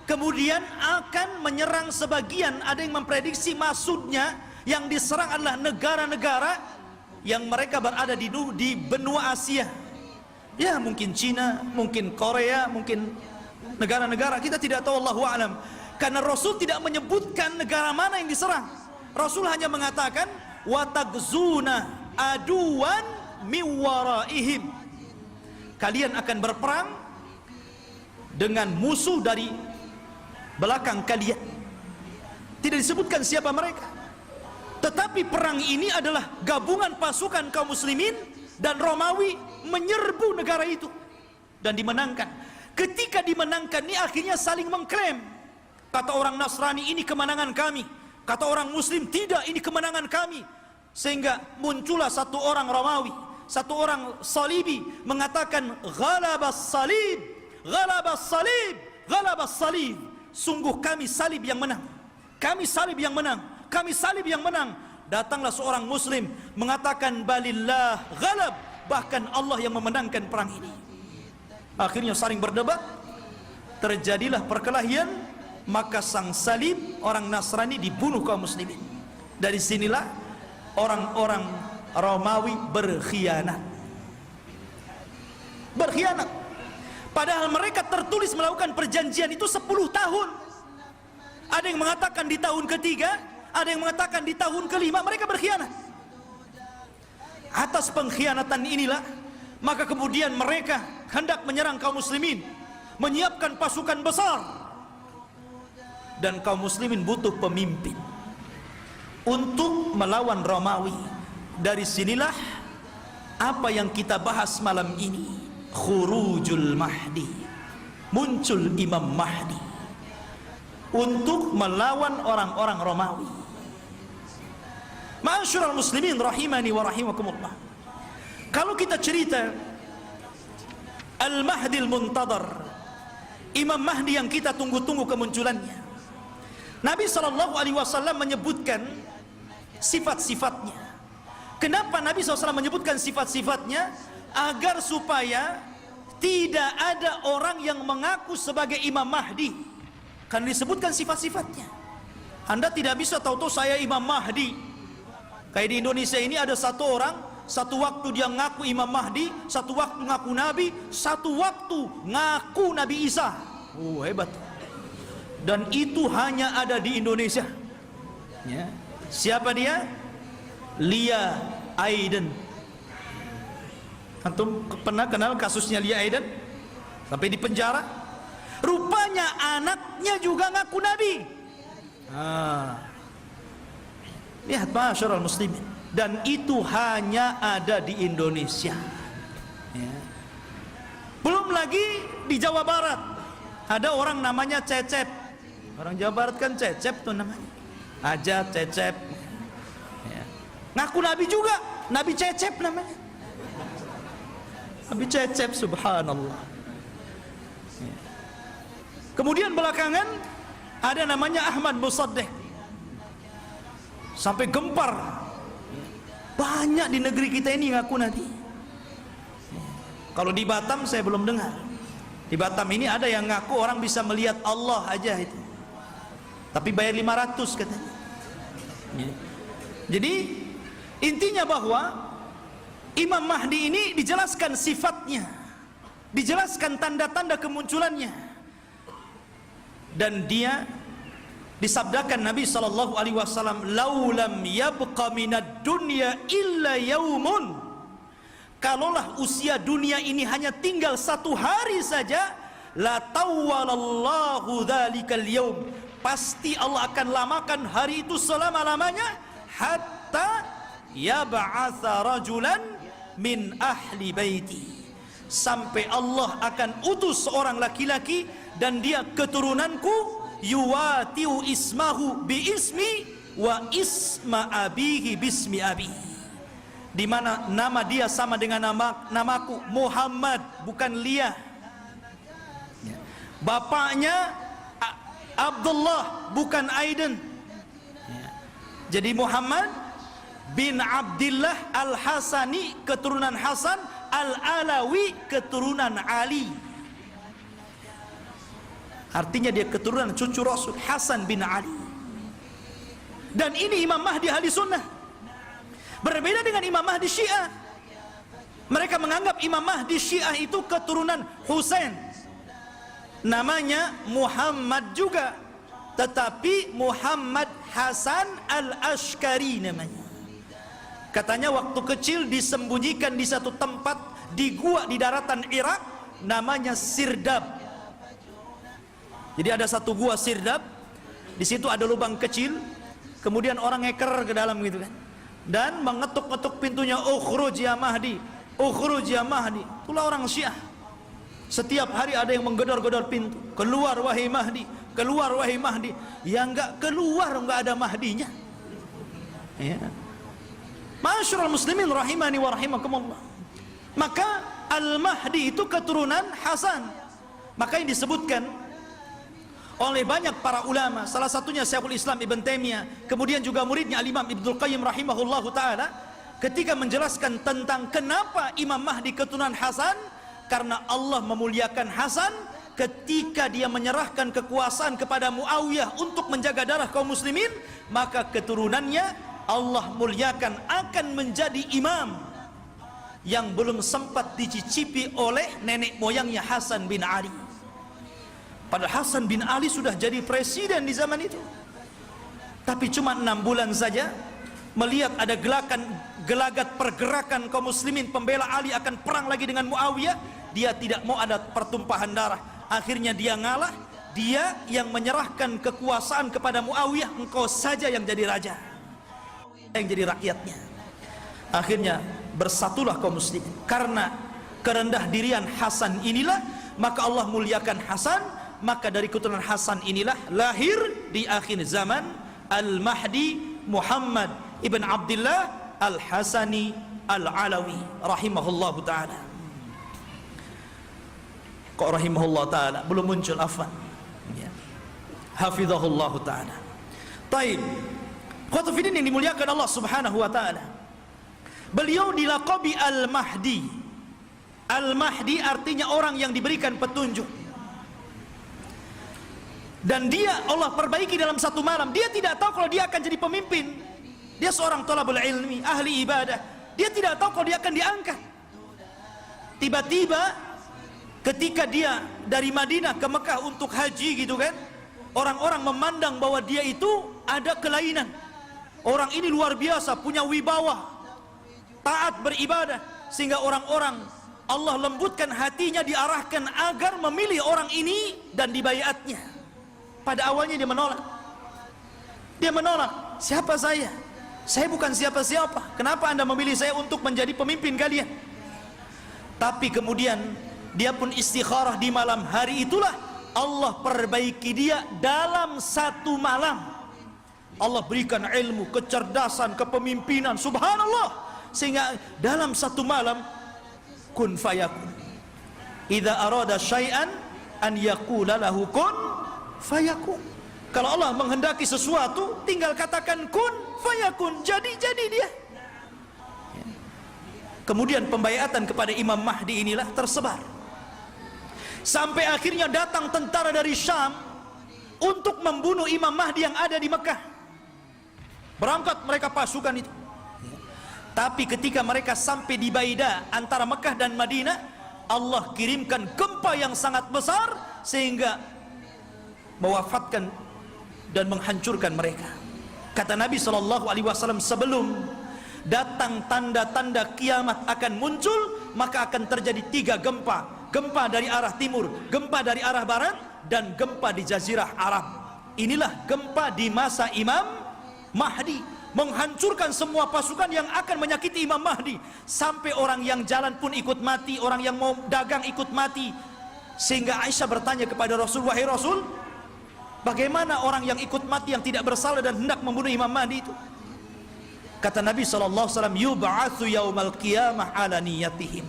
kemudian akan menyerang sebagian. Ada yang memprediksi maksudnya yang diserang adalah negara-negara yang mereka berada di benua Asia. Ya, mungkin Cina, mungkin Korea, mungkin negara-negara, kita tidak tahu, Allahu a'lam. Karena Rasul tidak menyebutkan negara mana yang diserang. Rasul hanya mengatakan watagzuna aduan miwaraihim. Kalian akan berperang dengan musuh dari belakang kalian. Tidak disebutkan siapa mereka. Tetapi perang ini adalah gabungan pasukan kaum muslimin dan Romawi menyerbu negara itu dan dimenangkan. Ketika dimenangkan ini akhirnya saling mengklaim. Kata orang Nasrani, ini kemenangan kami. Kata orang Muslim, tidak, ini kemenangan kami. Sehingga muncullah satu orang Romawi, satu orang Salibi mengatakan, ghalabas salib, ghalabas salib, ghalabas salib. Sungguh kami salib yang menang. Kami salib yang menang. Kami salib yang menang. Datanglah seorang Muslim mengatakan, balillah ghalab, bahkan Allah yang memenangkan perang ini. Akhirnya saling berdebat, terjadilah perkelahian, maka sang salib orang Nasrani dibunuh kaum muslimin. Dari sinilah orang-orang Romawi berkhianat. Berkhianat. Padahal mereka tertulis melakukan perjanjian itu 10 tahun. Ada yang mengatakan di tahun ketiga, ada yang mengatakan di tahun kelima, mereka berkhianat. Atas pengkhianatan inilah, maka kemudian mereka hendak menyerang kaum muslimin, menyiapkan pasukan besar. Dan kaum muslimin butuh pemimpin untuk melawan Romawi. Dari sinilah apa yang kita bahas malam ini, khurujul Mahdi, muncul Imam Mahdi untuk melawan orang-orang Romawi. Ma'asyiral muslimin rahimani wa rahimakumullah. Kalau kita cerita Al-Mahdi Al-Muntadhar, Imam Mahdi yang kita tunggu-tunggu kemunculannya, Nabi SAW menyebutkan sifat-sifatnya. Kenapa Nabi SAW menyebutkan sifat-sifatnya? Agar supaya tidak ada orang yang mengaku sebagai Imam Mahdi, kan disebutkan sifat-sifatnya. Anda tidak bisa tahu-tahu saya Imam Mahdi. Kayak di Indonesia ini ada satu orang, satu waktu dia ngaku Imam Mahdi, satu waktu ngaku Nabi, satu waktu ngaku Nabi Isa. Oh, hebat. Dan itu hanya ada di Indonesia. Ya. Siapa dia? Lia Aiden. Antum pernah kenal kasusnya Lia Aiden? Sampai di penjara. Rupanya anaknya juga ngaku Nabi. Lihat masyarakat muslimin. Dan itu hanya ada di Indonesia. Ya. Belum lagi di Jawa Barat ada orang namanya Cecep. Orang Jawa Barat kan Cecep tuh namanya. Aja Cecep. Ya. Ngaku Nabi juga, Nabi Cecep namanya. Nabi Cecep, subhanallah. Ya. Kemudian belakangan ada namanya Ahmad Musaddiq. Sampai gempar. Banyak di negeri kita ini ngaku Nabi. Kalau di Batam saya belum dengar. Di Batam ini ada yang ngaku orang bisa melihat Allah aja itu. Tapi bayar 500 katanya. Jadi intinya bahwa Imam Mahdi ini dijelaskan sifatnya, dijelaskan tanda-tanda kemunculannya. Dan dia disabdakan Nabi SAW, laulam yabqa minad dunya illa yaumun, kalaulah usia dunia ini hanya tinggal 1 hari saja, la tawwalallahu dzalikal yaum, pasti Allah akan lamakan hari itu selama-lamanya, hatta yab'atsa rajulan min ahli baiti, sampai Allah akan utus seorang laki-laki dan dia keturunanku, yuwatiu ismahu bi ismi wa isma abihi bismi abi, di mana nama dia sama dengan namaku Muhammad, bukan Lia. Bapaknya Abdullah, bukan Aiden. Jadi Muhammad bin Abdullah Al-Hasani, keturunan Hasan, Al-Alawi, keturunan Ali. Artinya dia keturunan cucu Rasul, Hasan bin Ali. Dan ini Imam Mahdi ahli sunnah. Berbeda dengan Imam Mahdi Syiah. Mereka menganggap Imam Mahdi Syiah itu keturunan Husain. Namanya Muhammad juga, tetapi Muhammad Hasan Al-Ashkari namanya. Katanya waktu kecil disembunyikan di satu tempat di gua di daratan Irak, namanya Sirdab. Jadi ada satu gua Sirdab, di situ ada lubang kecil, kemudian orang ngeker ke dalam gitu kan, dan mengetuk-ngetuk pintunya, ukhruj ya Mahdi, ukhruj ya Mahdi. Itulah orang Syiah. Setiap hari ada yang menggedor-gedor pintu, keluar wahai Mahdi, keluar wahai Mahdi. Yang enggak keluar enggak ada Mahdinya. Ya. Ma'asyiral muslimin rahimani wa rahimakumullah. Maka Al-Mahdi itu keturunan Hasan. Maka yang disebutkan oleh banyak para ulama, salah satunya Syekhul Islam Ibn Taimiyah, kemudian juga muridnya Al-Imam Ibnul Qayyim rahimahullahu taala, ketika menjelaskan tentang kenapa Imam Mahdi keturunan Hasan, karena Allah memuliakan Hasan ketika dia menyerahkan kekuasaan kepada Muawiyah untuk menjaga darah kaum muslimin, maka keturunannya Allah muliakan akan menjadi imam yang belum sempat dicicipi oleh nenek moyangnya Hasan bin Ali. Padahal Hasan bin Ali sudah jadi presiden di zaman itu, tapi cuma 6 bulan saja melihat ada gelagat pergerakan kaum muslimin pembela Ali akan perang lagi dengan Muawiyah, dia tidak mau ada pertumpahan darah. Akhirnya dia ngalah, dia yang menyerahkan kekuasaan kepada Muawiyah, engkau saja yang jadi raja, yang jadi rakyatnya. Akhirnya bersatulah kaum muslimin. Karena kerendah dirian Hasan inilah, maka Allah muliakan Hasan. Maka dari keturunan Hasan inilah lahir di akhir zaman Al-Mahdi Muhammad ibn Abdullah Al-Hasani Al-Alawi rahimahullahu ta'ala. Kok rahimahullah ta'ala belum muncul, afwan ya. Hafizahullah ta'ala. Taib Khotufidin yang dimuliakan Allah subhanahu wa ta'ala, beliau dilaqabi Al-Mahdi. Al-Mahdi artinya orang yang diberikan petunjuk. Dan dia Allah perbaiki dalam satu malam. Dia tidak tahu kalau dia akan jadi pemimpin. Dia seorang thalabul ilmi, ahli ibadah. Dia tidak tahu kalau dia akan diangkat. Tiba-tiba ketika dia dari Madinah ke Mekah untuk haji gitu kan, orang-orang memandang bahwa dia itu ada kelainan. Orang ini luar biasa, punya wibawa, taat beribadah, sehingga orang-orang Allah lembutkan hatinya, diarahkan agar memilih orang ini dan dibaiatnya. Pada awalnya dia menolak. Dia menolak. Siapa saya? Saya bukan siapa-siapa. Kenapa Anda memilih saya untuk menjadi pemimpin kalian? Tapi kemudian dia pun istikharah di malam hari itulah Allah perbaiki dia dalam satu malam. Allah berikan ilmu, kecerdasan, kepemimpinan, subhanallah, sehingga dalam satu malam kun fayakun. Idza arada syai'an an yaqula lahu kun fayakun. Kalau Allah menghendaki sesuatu, tinggal katakan kun fayakun, jadi dia. Kemudian pembaiatan kepada Imam Mahdi inilah tersebar, sampai akhirnya datang tentara dari Syam untuk membunuh Imam Mahdi yang ada di Mekah. Berangkat mereka pasukan itu. Tapi ketika mereka sampai di Baida antara Mekah dan Madinah, Allah kirimkan gempa yang sangat besar sehingga mewafatkan dan menghancurkan mereka. Kata Nabi SAW, sebelum datang tanda-tanda kiamat akan muncul, maka akan terjadi 3 gempa. Gempa dari arah timur, gempa dari arah barat, dan gempa di Jazirah Arab. Inilah gempa di masa Imam Mahdi, menghancurkan semua pasukan yang akan menyakiti Imam Mahdi, sampai orang yang jalan pun ikut mati, orang yang mau dagang ikut mati. Sehingga Aisyah bertanya kepada Rasul, wahai Rasul, bagaimana orang yang ikut mati yang tidak bersalah dan hendak membunuh Imam Mahdi itu? Kata Nabi SAW, yub'atsu yaumal qiyamah ala niyatihim.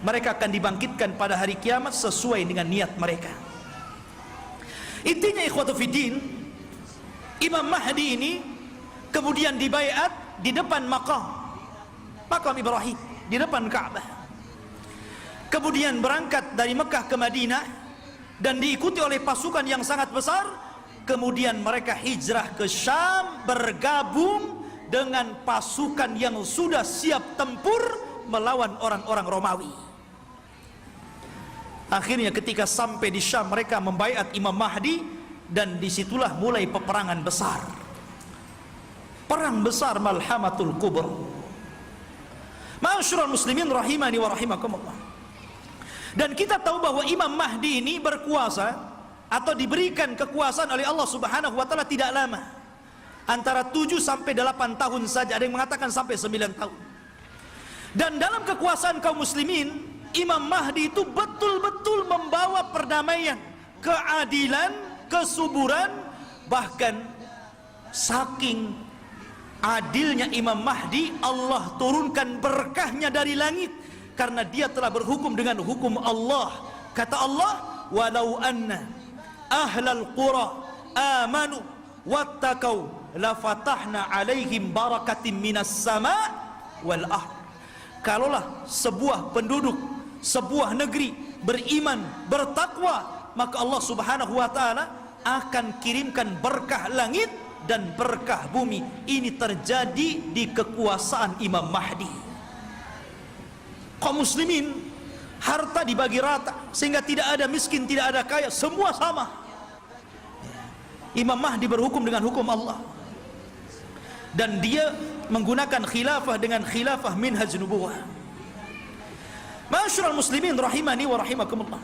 Mereka akan dibangkitkan pada hari kiamat sesuai dengan niat mereka. Intinya ikhwatu fiddin, Imam Mahdi ini kemudian dibaiat di depan makam Ibrahim, di depan Ka'bah. Kemudian berangkat dari Mekah ke Madinah dan diikuti oleh pasukan yang sangat besar. Kemudian mereka hijrah ke Syam, bergabung dengan pasukan yang sudah siap tempur melawan orang-orang Romawi. Akhirnya ketika sampai di Syam, mereka membaiat Imam Mahdi, dan disitulah mulai peperangan besar. Perang besar Malhamatul Kubra. Ma'asyiral muslimin rahimani wa rahimakumullah. Dan kita tahu bahwa Imam Mahdi ini berkuasa atau diberikan kekuasaan oleh Allah Subhanahu wa taala tidak lama. Antara 7 sampai 8 tahun saja, ada yang mengatakan sampai 9 tahun. Dan dalam kekuasaan kaum muslimin, Imam Mahdi itu betul-betul membawa perdamaian, keadilan, kesuburan. Bahkan saking adilnya Imam Mahdi, Allah turunkan berkahnya dari langit karena dia telah berhukum dengan hukum Allah. Kata Allah, walau anna ahlal qura amanu wattaqau lafatahna alaihim barakatim minas sama wal ard. Kalaulah sebuah penduduk sebuah negeri beriman, bertakwa, maka Allah Subhanahu wa taala akan kirimkan berkah langit dan berkah bumi. Ini terjadi di kekuasaan Imam Mahdi. Kaum muslimin harta dibagi rata sehingga tidak ada miskin, tidak ada kaya, semua sama. Imam Mahdi berhukum dengan hukum Allah. Dan dia menggunakan khilafah dengan khilafah minhaj nubuwah. Ma'asyiral muslimin rahimani wa rahimakumullah.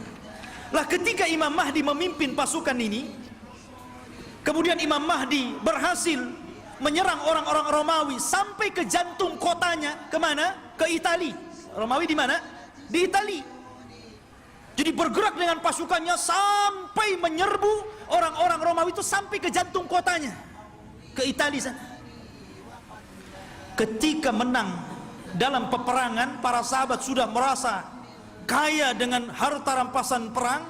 Lah ketika Imam Mahdi memimpin pasukan ini, kemudian Imam Mahdi berhasil menyerang orang-orang Romawi sampai ke jantung kotanya. Kemana? Ke Itali. Romawi di mana? Di Itali. Jadi bergerak dengan pasukannya sampai menyerbu orang-orang Romawi itu sampai ke jantung kotanya, ke Itali sana. Ketika menang dalam peperangan, para sahabat sudah merasa kaya dengan harta rampasan perang.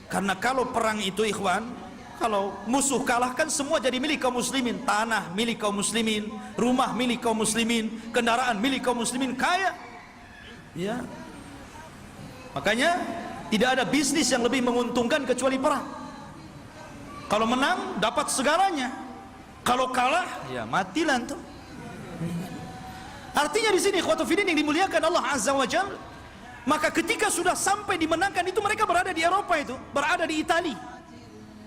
Karena kalau perang itu ikhwan, kalau musuh kalah kan semua jadi milik kaum muslimin. Tanah milik kaum muslimin, rumah milik kaum muslimin, kendaraan milik kaum muslimin, kaya. Ya. Makanya tidak ada bisnis yang lebih menguntungkan kecuali perang. Kalau menang dapat segalanya. Kalau kalah ya matilah tuh. Artinya di sini ikhwatu fiddin yang dimuliakan Allah Azza wa Jalla, maka ketika sudah sampai dimenangkan itu, mereka berada di Eropa itu, berada di Itali.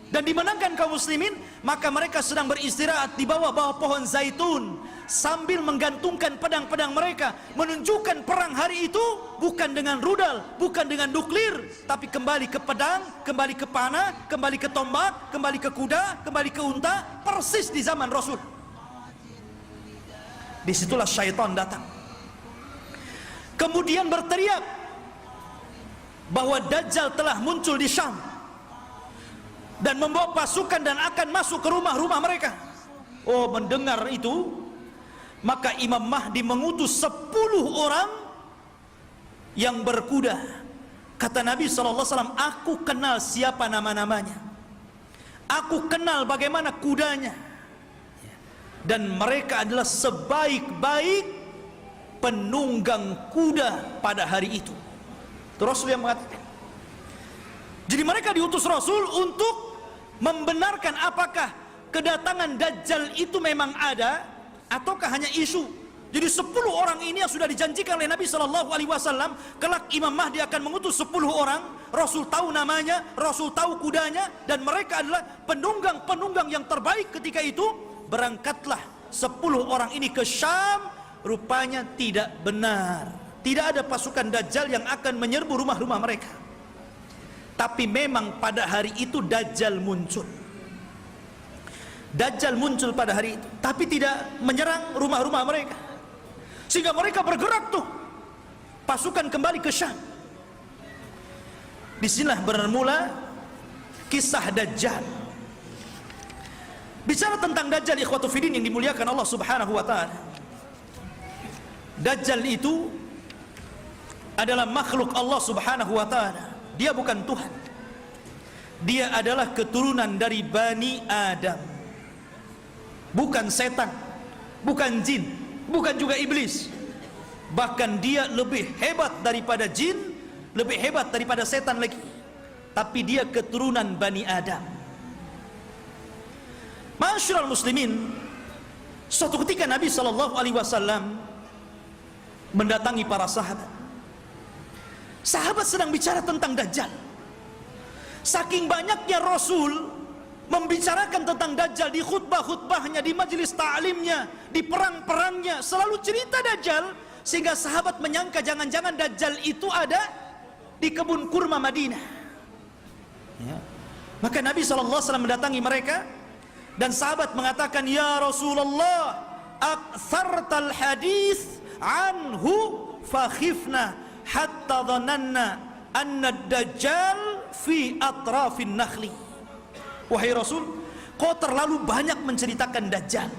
Dan dimenangkan kaum muslimin, maka mereka sedang beristirahat di bawah pohon zaitun sambil menggantungkan pedang-pedang mereka, menunjukkan perang hari itu bukan dengan rudal, bukan dengan nuklir, tapi kembali ke pedang, kembali ke panah, kembali ke tombak, kembali ke kuda, kembali ke unta, persis di zaman Rasul. Disitulah syaitan datang, kemudian berteriak bahwa Dajjal telah muncul di Syam dan membawa pasukan dan akan masuk ke rumah-rumah mereka. Oh, mendengar itu, maka Imam Mahdi mengutus 10 orang yang berkuda. Kata Nabi SAW, aku kenal siapa nama-namanya, aku kenal bagaimana kudanya, dan mereka adalah sebaik-baik penunggang kuda pada hari itu. Itu Rasul yang mengatakan. Jadi mereka diutus Rasul untuk membenarkan apakah kedatangan Dajjal itu memang ada ataukah hanya isu. Jadi 10 orang ini yang sudah dijanjikan oleh Nabi SAW, kelak Imam Mahdi akan mengutus 10 orang. Rasul tahu namanya, Rasul tahu kudanya, dan mereka adalah penunggang-penunggang yang terbaik ketika itu. Berangkatlah 10 orang ini ke Syam. Rupanya tidak benar, tidak ada pasukan Dajjal yang akan menyerbu rumah-rumah mereka. Tapi memang pada hari itu Dajjal muncul. Dajjal muncul pada hari itu, tapi tidak menyerang rumah-rumah mereka. Sehingga mereka bergerak tuh, pasukan kembali ke Syam. Disinilah bermula kisah Dajjal. Bicara tentang Dajjal ikhwatu fiddin yang dimuliakan Allah Subhanahu wa taala. Dajjal itu adalah makhluk Allah Subhanahu wa taala. Dia bukan Tuhan. Dia adalah keturunan dari Bani Adam. Bukan setan, bukan jin, bukan juga iblis. Bahkan dia lebih hebat daripada jin, lebih hebat daripada setan lagi. Tapi dia keturunan Bani Adam. Ma'asyiral muslimin, suatu ketika Nabi SAW mendatangi para sahabat. Sahabat sedang bicara tentang Dajjal. Saking banyaknya Rasul membicarakan tentang Dajjal di khutbah-khutbahnya, di majelis ta'limnya, di perang-perangnya, selalu cerita Dajjal, sehingga sahabat menyangka jangan-jangan Dajjal itu ada di kebun kurma Madinah. Ya. Maka Nabi SAW mendatangi mereka, dan sahabat mengatakan, ya Rasulullah, aktsartal hadis anhu fakhifna hatta dhananna anna ad-dajjal fi atrafin nakhli. Wahai Rasul, kau terlalu banyak menceritakan Dajjal,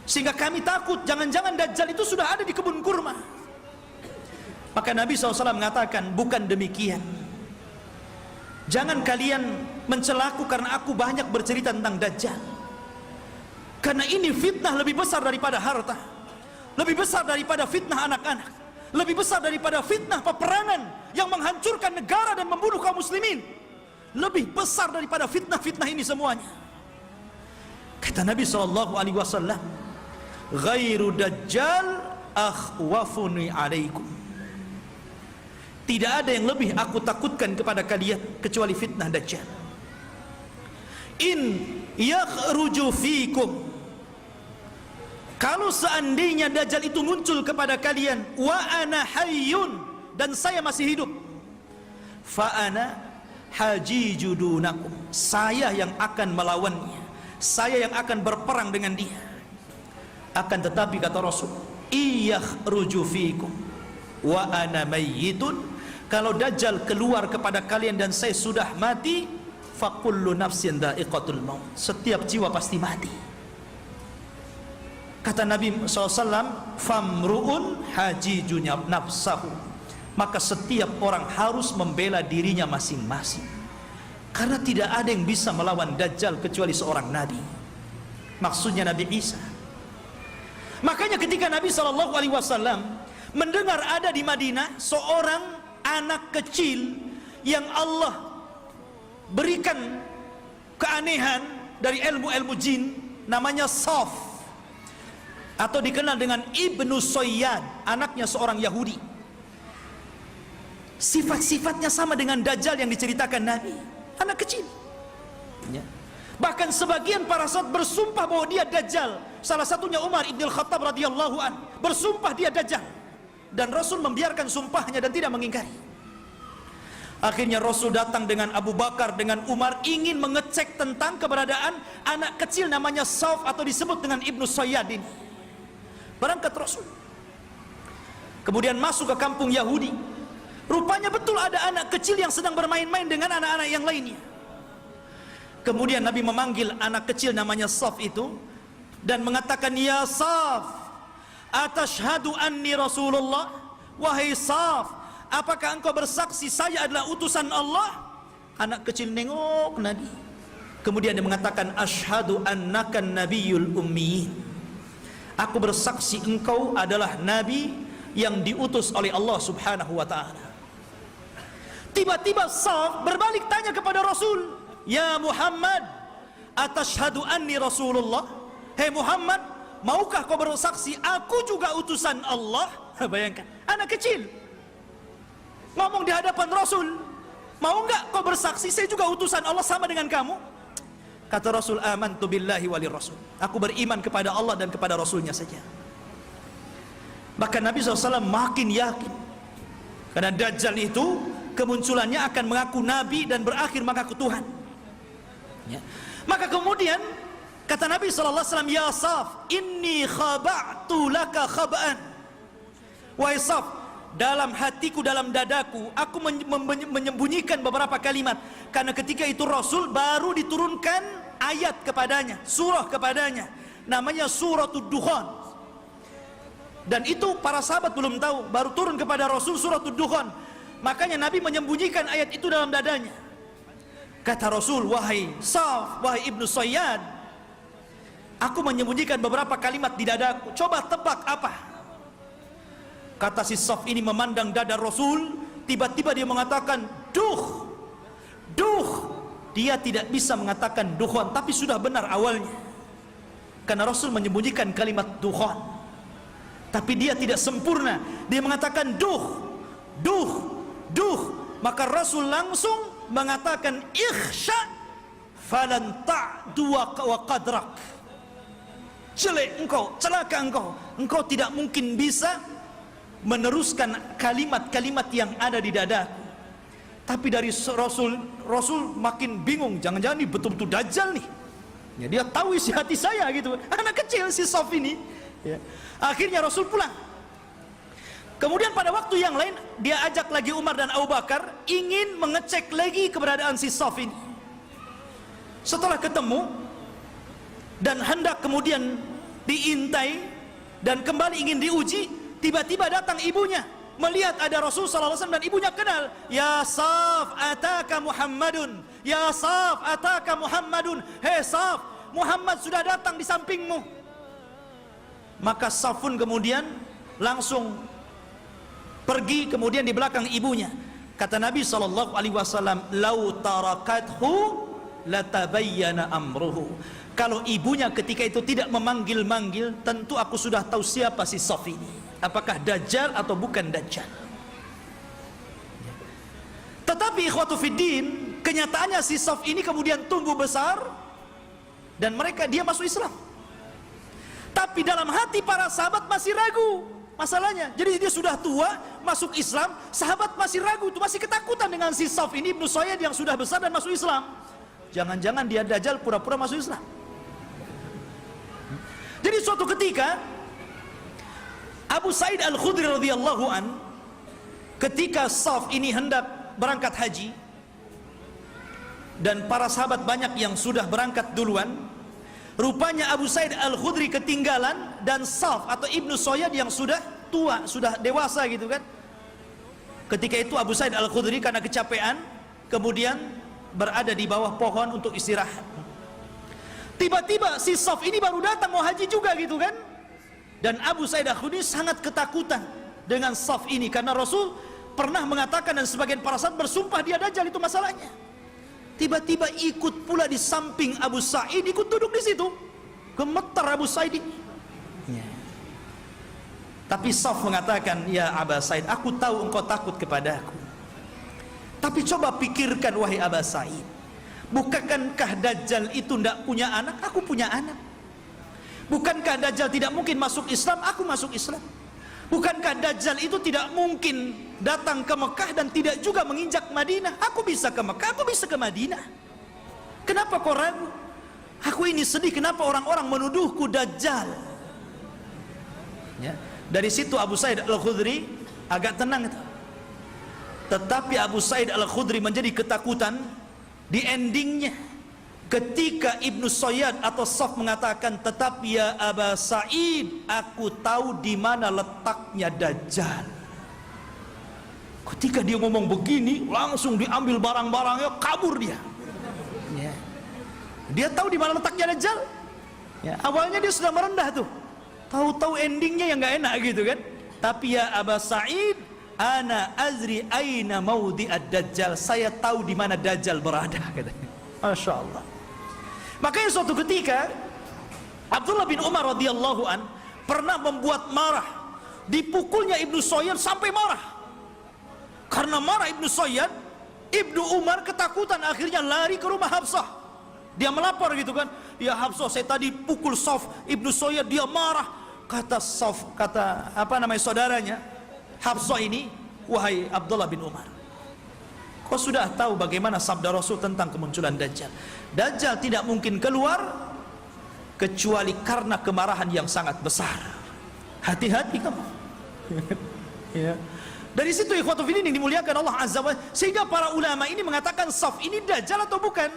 sehingga kami takut jangan-jangan Dajjal itu sudah ada di kebun kurma. Maka Nabi SAW mengatakan, bukan demikian. Jangan kalian mencelaku karena aku banyak bercerita tentang Dajjal, karena ini fitnah lebih besar daripada harta, lebih besar daripada fitnah anak-anak, lebih besar daripada fitnah peperangan yang menghancurkan negara dan membunuh kaum muslimin, lebih besar daripada fitnah-fitnah ini semuanya. Kata Nabi SAW, ghairu Dajjal akhwafuni alaikum. Tidak ada yang lebih aku takutkan kepada kalian kecuali fitnah Dajjal. In yakhruju fikum, kalau seandainya Dajjal itu muncul kepada kalian, wa ana hayyun, dan saya masih hidup, fa ana hajiju dunakum, saya yang akan melawannya, saya yang akan berperang dengan dia. Akan tetapi kata Rasul, iyakhruju fikum wa ana mayyitun, kalau Dajjal keluar kepada kalian dan saya sudah mati, fakullu nafsin dha'iqatul maut, setiap jiwa pasti mati. Kata Nabi SAW, famru'un hajijunya nafsahu, maka setiap orang harus membela dirinya masing-masing, karena tidak ada yang bisa melawan Dajjal kecuali seorang Nabi, maksudnya Nabi Isa. Makanya ketika Nabi SAW mendengar ada di Madinah seorang anak kecil yang Allah berikan keanehan dari ilmu-ilmu jin, namanya Saf, atau dikenal dengan Ibnu Sayyad, anaknya seorang Yahudi. Sifat-sifatnya sama dengan Dajjal yang diceritakan Nabi, anak kecil ya. Bahkan sebagian para sahabat bersumpah bahwa dia Dajjal. Salah satunya Umar ibn al-Khattab radhiyallahu an bersumpah dia Dajjal, dan Rasul membiarkan sumpahnya dan tidak mengingkari. Akhirnya Rasul datang dengan Abu Bakar, dengan Umar, ingin mengecek tentang keberadaan anak kecil namanya Sauf, atau disebut dengan Ibnu Sayyad ini. Berangkat Rasul, kemudian masuk ke kampung Yahudi. Rupanya betul ada anak kecil yang sedang bermain-main dengan anak-anak yang lainnya. Kemudian Nabi memanggil anak kecil namanya Saf itu dan mengatakan, ya Saf, atashhadu anni Rasulullah, wahai Saf, apakah engkau bersaksi saya adalah utusan Allah? Anak kecil nengok Nabi, kemudian dia mengatakan, ashhadu annaka nabiyul ummiyin, aku bersaksi engkau adalah Nabi yang diutus oleh Allah subhanahu wa ta'ala. Tiba-tiba Saf berbalik tanya kepada Rasul, ya Muhammad, atashhadu anni Rasulullah, hei Muhammad, maukah kau bersaksi aku juga utusan Allah? Bayangkan, anak kecil ngomong di hadapan Rasul, mau enggak kau bersaksi saya juga utusan Allah sama dengan kamu? Kata Rasul, amantu billahi wali rasul, aku beriman kepada Allah dan kepada Rasulnya saja. Maka Nabi SAW makin yakin, karena Dajjal itu kemunculannya akan mengaku Nabi dan berakhir mengaku Tuhan ya. Maka kemudian kata Nabi SAW, ya Saf, inni khaba'tu laka khaba'an, wahai Saf, dalam hatiku, dalam dadaku, aku menyembunyikan beberapa kalimat, karena ketika itu Rasul baru diturunkan ayat kepadanya, surah kepadanya, namanya suratul Dukhan, dan itu para sahabat belum tahu, baru turun kepada Rasul suratul Dukhan. Makanya Nabi menyembunyikan ayat itu dalam dadanya. Kata Rasul, wahai Saf, wahai Ibnu Sayyad, aku menyembunyikan beberapa kalimat di dadaku, coba tebak apa? Kata si Saf ini memandang dada Rasul, tiba-tiba dia mengatakan duh, duh. Dia tidak bisa mengatakan dukhan, tapi sudah benar awalnya, karena Rasul menyembunyikan kalimat dukhan, tapi dia tidak sempurna. Dia mengatakan duh, duh, duh. Maka Rasul langsung mengatakan ikhsha falan ta'du wa qadrak, jelek engkau, celaka engkau, engkau tidak mungkin bisa meneruskan kalimat-kalimat yang ada di dadaku. Tapi dari Rasul makin bingung, jangan-jangan ini betul-betul Dajjal nih. Ya, dia tahu isi hati saya gitu. Anak kecil si Saf ini. Ya. Akhirnya Rasul pulang. Kemudian pada waktu yang lain dia ajak lagi Umar dan Abu Bakar ingin mengecek lagi keberadaan si Saf ini. Setelah ketemu dan hendak kemudian diintai dan kembali ingin diuji, tiba-tiba datang ibunya melihat ada Rasul sallallahu alaihi wasallam dan ibunya kenal. Ya Saf, ataka Muhammadun. Ya Saf, ataka Muhammadun. Hei Saf, Muhammad sudah datang di sampingmu. Maka Saf pun kemudian langsung pergi kemudian di belakang ibunya. Kata Nabi sallallahu alaihi wasallam, "Lau tarakathu latabayyana amruhu." Kalau ibunya ketika itu tidak memanggil-manggil, tentu aku sudah tahu siapa si Saf ini. Apakah Dajjal atau bukan Dajjal. Tetapi ikhwatu fiddin, kenyataannya si Saf ini kemudian tumbuh besar dan dia masuk Islam. Tapi dalam hati para sahabat masih ragu masalahnya. Jadi dia sudah tua, masuk Islam, sahabat masih ragu, masih ketakutan dengan si Saf ini, Ibnu Sayyad yang sudah besar dan masuk Islam. Jangan-jangan dia Dajjal pura-pura masuk Islam. Jadi suatu ketika Abu Sa'id Al-Khudri radhiyallahu an, ketika Saf ini hendak berangkat haji dan para sahabat banyak yang sudah berangkat duluan, rupanya Abu Sa'id Al-Khudri ketinggalan dan Saf atau Ibnu Sayyad yang sudah tua, sudah dewasa gitu kan. Ketika itu Abu Sa'id Al-Khudri karena kecapean kemudian berada di bawah pohon untuk istirahat. Tiba-tiba si Saf ini baru datang mau haji juga gitu kan. Dan Abu Sa'id Al-Khudri sangat ketakutan dengan Saf ini karena Rasul pernah mengatakan dan sebagian para sahabat bersumpah dia Dajjal, itu masalahnya. Tiba-tiba ikut pula di samping Abu Sa'id, ikut duduk di situ. Gemetar Abu Sa'id ini. Ya. Tapi Saf mengatakan, "Ya Abu Sa'id, aku tahu engkau takut kepadaku. Tapi coba pikirkan wahai Abu Sa'id, bukankah Dajjal itu tidak punya anak? Aku punya anak. Bukankah Dajjal tidak mungkin masuk Islam? Aku masuk Islam. Bukankah Dajjal itu tidak mungkin datang ke Mekah dan tidak juga menginjak Madinah? Aku bisa ke Mekah, aku bisa ke Madinah. Kenapa kau ragu? Aku ini sedih, kenapa orang-orang menuduhku Dajjal?" Ya. Dari situ Abu Sa'id Al-Khudri agak tenang. Tetapi Abu Sa'id Al-Khudri menjadi ketakutan di endingnya ketika Ibnu Sayyad atau Saf mengatakan, "Tetapi ya Abu Sa'id, aku tahu di mana letaknya Dajjal." Ketika dia ngomong begini, langsung diambil barang-barangnya, kabur dia. Ya. Dia tahu di mana letaknya Dajjal. Ya. Awalnya dia sudah merendah tuh. Tahu-tahu endingnya yang nggak enak gitu kan. Tapi ya Abu Sa'id, ana azri aina maudhi'ad Dajjal. Saya tahu di mana Dajjal berada, katanya. Masya Allah. Makanya suatu ketika Abdullah bin Umar radhiyallahu an pernah membuat marah, dipukulnya Ibnu Sayyad sampai marah. Karena marah Ibnu Sayyad, Ibnu Umar ketakutan, akhirnya lari ke rumah Hafsah. Dia melapor gitu kan, "Ya Hafsah, saya tadi pukul Saf, Ibnu Sayyad dia marah." Kata Saf, kata saudaranya Hafsah ini, "Wahai Abdullah bin Umar, kau sudah tahu bagaimana sabda Rasul tentang kemunculan Dajjal. Dajjal tidak mungkin keluar kecuali karena kemarahan yang sangat besar. Hati-hati kamu." Ya. Dari situ ikhwatu fiddin yang dimuliakan Allah Azza wa Jalla, sehingga para ulama ini mengatakan Saf ini Dajjal atau bukan.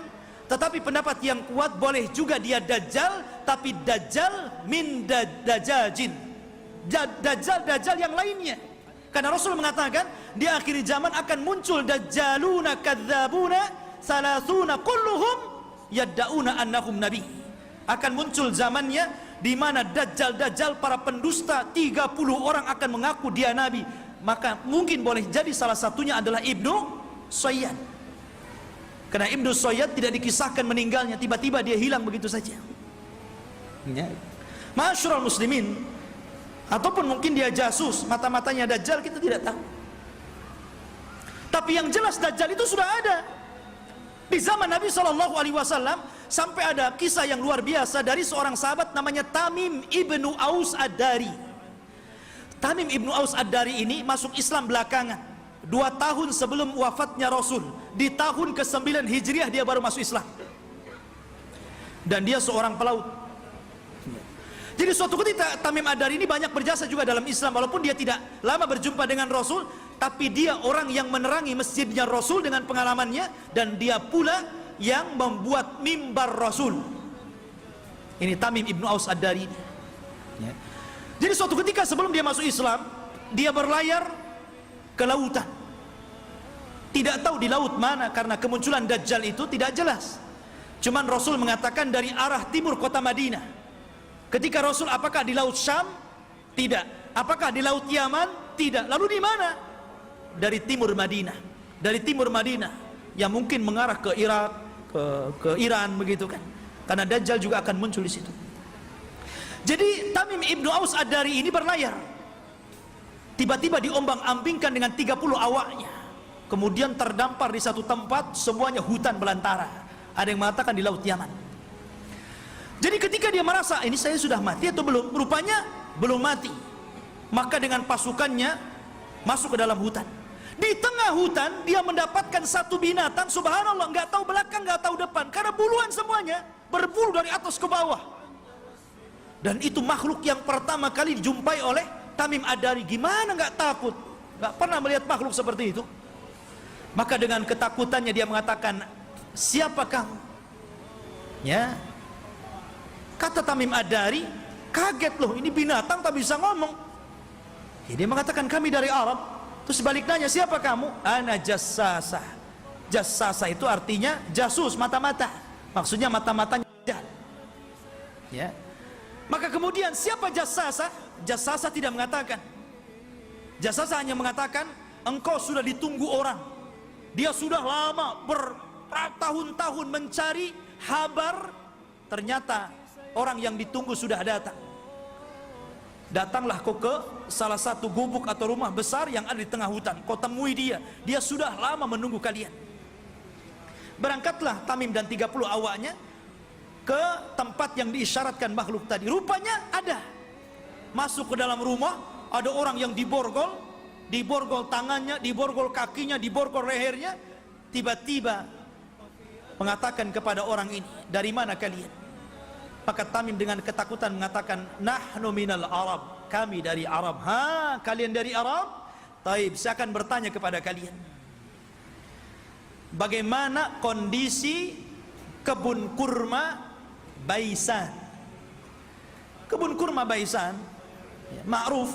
Tetapi pendapat yang kuat, boleh juga dia Dajjal, tapi Dajjal min dajjajin, Dajjal yang lainnya. Karena Rasul mengatakan di akhir zaman akan muncul dajjaluna kadzabuna salasuna kulluhum yad'una annahum nabi. Akan muncul zamannya di mana dajjal para pendusta 30 orang akan mengaku dia nabi. Maka mungkin boleh jadi salah satunya adalah Ibnu Sayyad. Karena Ibnu Sayyad tidak dikisahkan meninggalnya, tiba-tiba dia hilang begitu saja. Ya. Ma'asyiral muslimin, ataupun mungkin dia jasus, mata-matanya Dajjal, kita tidak tahu. Tapi yang jelas Dajjal itu sudah ada. Di zaman Nabi SAW sampai ada kisah yang luar biasa dari seorang sahabat namanya Tamim ibnu Aus Ad-Dari. Tamim ibnu Aus Ad-Dari ini masuk Islam belakangan. 2 tahun sebelum wafatnya Rasul, di tahun ke-9 Hijriah dia baru masuk Islam. Dan dia seorang pelaut. Jadi suatu ketika Tamim Ad-Dari ini banyak berjasa juga dalam Islam, walaupun dia tidak lama berjumpa dengan Rasul, tapi dia orang yang menerangi masjidnya Rasul dengan pengalamannya, dan dia pula yang membuat mimbar Rasul. Ini Tamim Ibnu Aus Ad-Dari. Ya. Jadi suatu ketika sebelum dia masuk Islam, dia berlayar ke lautan. Tidak tahu di laut mana, karena kemunculan Dajjal itu tidak jelas. Cuman Rasul mengatakan dari arah timur kota Madinah. Ketika Rasul, apakah di laut Syam? Tidak. Apakah di laut Yaman? Tidak. Lalu di mana? Dari timur Madinah. Dari timur Madinah yang mungkin mengarah ke Irak, ke Iran begitu kan. Karena Dajjal juga akan muncul di situ. Jadi Tamim Ibnu Aus Ad-Dari ini berlayar. Tiba-tiba diombang-ambingkan dengan 30 awaknya. Kemudian terdampar di satu tempat, semuanya hutan belantara. Ada yang mengatakan di laut Yaman. Jadi ketika dia merasa, ini saya sudah mati atau belum? Rupanya belum mati. Maka dengan pasukannya masuk ke dalam hutan. Di tengah hutan dia mendapatkan satu binatang, subhanallah, nggak tahu belakang, nggak tahu depan, karena buluan semuanya, berbulu dari atas ke bawah. Dan itu makhluk yang pertama kali dijumpai oleh Tamim Ad-Dari. Gimana nggak takut? Nggak pernah melihat makhluk seperti itu. Maka dengan ketakutannya dia mengatakan, siapa kamu? Ya. Kata Tamim Ad-Dari, kaget loh, ini binatang tak bisa ngomong. Ya, dia mengatakan kami dari Arab. Terus balik nanya, siapa kamu? Ana jassasah. Jassasah itu artinya jasus, mata-mata. Maksudnya mata-matanya. Ya. Maka kemudian siapa jassasah? Jassasah tidak mengatakan. Jassasah hanya mengatakan, engkau sudah ditunggu orang. Dia sudah lama bertahun-tahun mencari kabar, ternyata orang yang ditunggu sudah datang. Datanglah kau ke salah satu gubuk atau rumah besar yang ada di tengah hutan. Kau temui dia. Dia sudah lama menunggu kalian. Berangkatlah Tamim dan 30 awaknya ke tempat yang diisyaratkan makhluk tadi. Rupanya ada. Masuk ke dalam rumah, ada orang yang diborgol tangannya, diborgol kakinya, diborgol lehernya. Tiba-tiba mengatakan kepada orang ini, dari mana kalian? Maka Tamim dengan ketakutan mengatakan, nahnu minal Arab, kami dari Arab. Ha, kalian dari Arab? Taib, saya akan bertanya kepada kalian, bagaimana kondisi kebun kurma Baisan? Kebun kurma Baisan, ya, ma'ruf,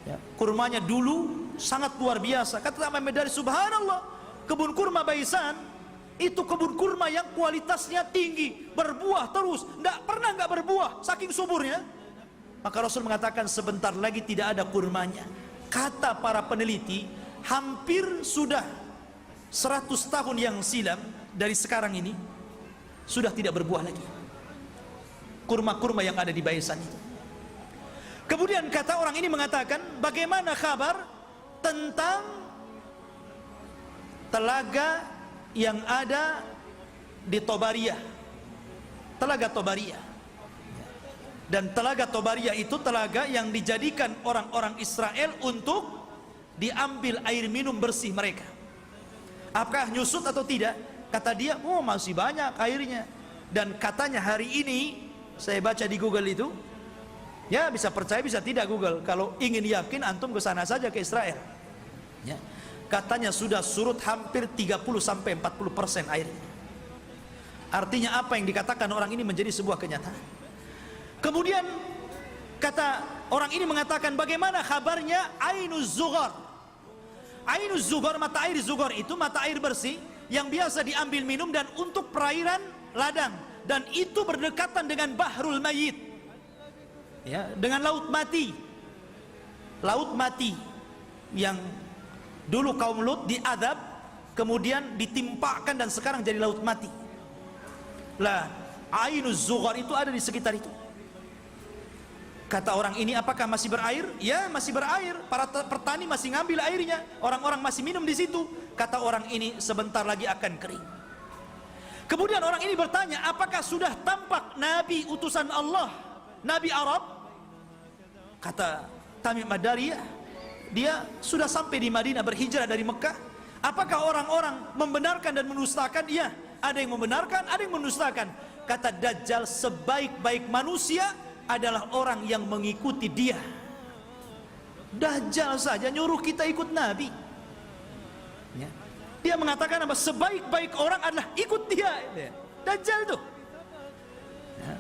ya, kurmanya dulu sangat luar biasa. Kata Tamim Ad-Dari, subhanallah, kebun kurma Baisan itu kebun kurma yang kualitasnya tinggi, berbuah terus, nggak berbuah, saking suburnya. Maka Rasul mengatakan sebentar lagi tidak ada kurmanya. Kata para peneliti, hampir sudah 100 tahun yang silam dari sekarang ini sudah tidak berbuah lagi kurma-kurma yang ada di Baisan itu. Kemudian kata orang ini mengatakan, bagaimana kabar tentang telaga yang ada di Tobariyah, telaga Tobariyah. Dan telaga Tobariyah itu telaga yang dijadikan orang-orang Israel untuk diambil air minum bersih mereka. Apakah nyusut atau tidak? Kata dia, oh masih banyak airnya. Dan katanya hari ini, saya baca di Google itu, ya bisa percaya bisa tidak Google, kalau ingin yakin antum ke sana saja, ke Israel. Ya. Katanya sudah surut hampir 30-40% air. Artinya apa yang dikatakan orang ini menjadi sebuah kenyataan. Kemudian kata orang ini mengatakan, bagaimana kabarnya Ainuz Zughar? Ainuz Zughar, mata air Zughar itu mata air bersih yang biasa diambil minum dan untuk perairan ladang, dan itu berdekatan dengan Bahrul Mayyit, ya, dengan laut mati. Laut mati yang dulu kaum Lut diadab, kemudian ditimpakan dan sekarang jadi laut mati. Lah, Ainuz Zughar itu ada di sekitar itu. Kata orang ini, apakah masih berair? Ya, masih berair. Para petani masih ngambil airnya. Orang-orang masih minum di situ. Kata orang ini, sebentar lagi akan kering. Kemudian orang ini bertanya, apakah sudah tampak Nabi utusan Allah, Nabi Arab? Kata Tamim Ad-Dari, ya. dia sudah sampai di Madinah, berhijrah dari Mekah. Apakah orang-orang membenarkan dan mendustakan? Iya, ada yang membenarkan, ada yang mendustakan. Kata Dajjal, sebaik-baik manusia adalah orang yang mengikuti dia. Dajjal saja nyuruh kita ikut Nabi, ya. Dia mengatakan apa? Sebaik-baik orang adalah ikut dia. Dajjal tuh, ya.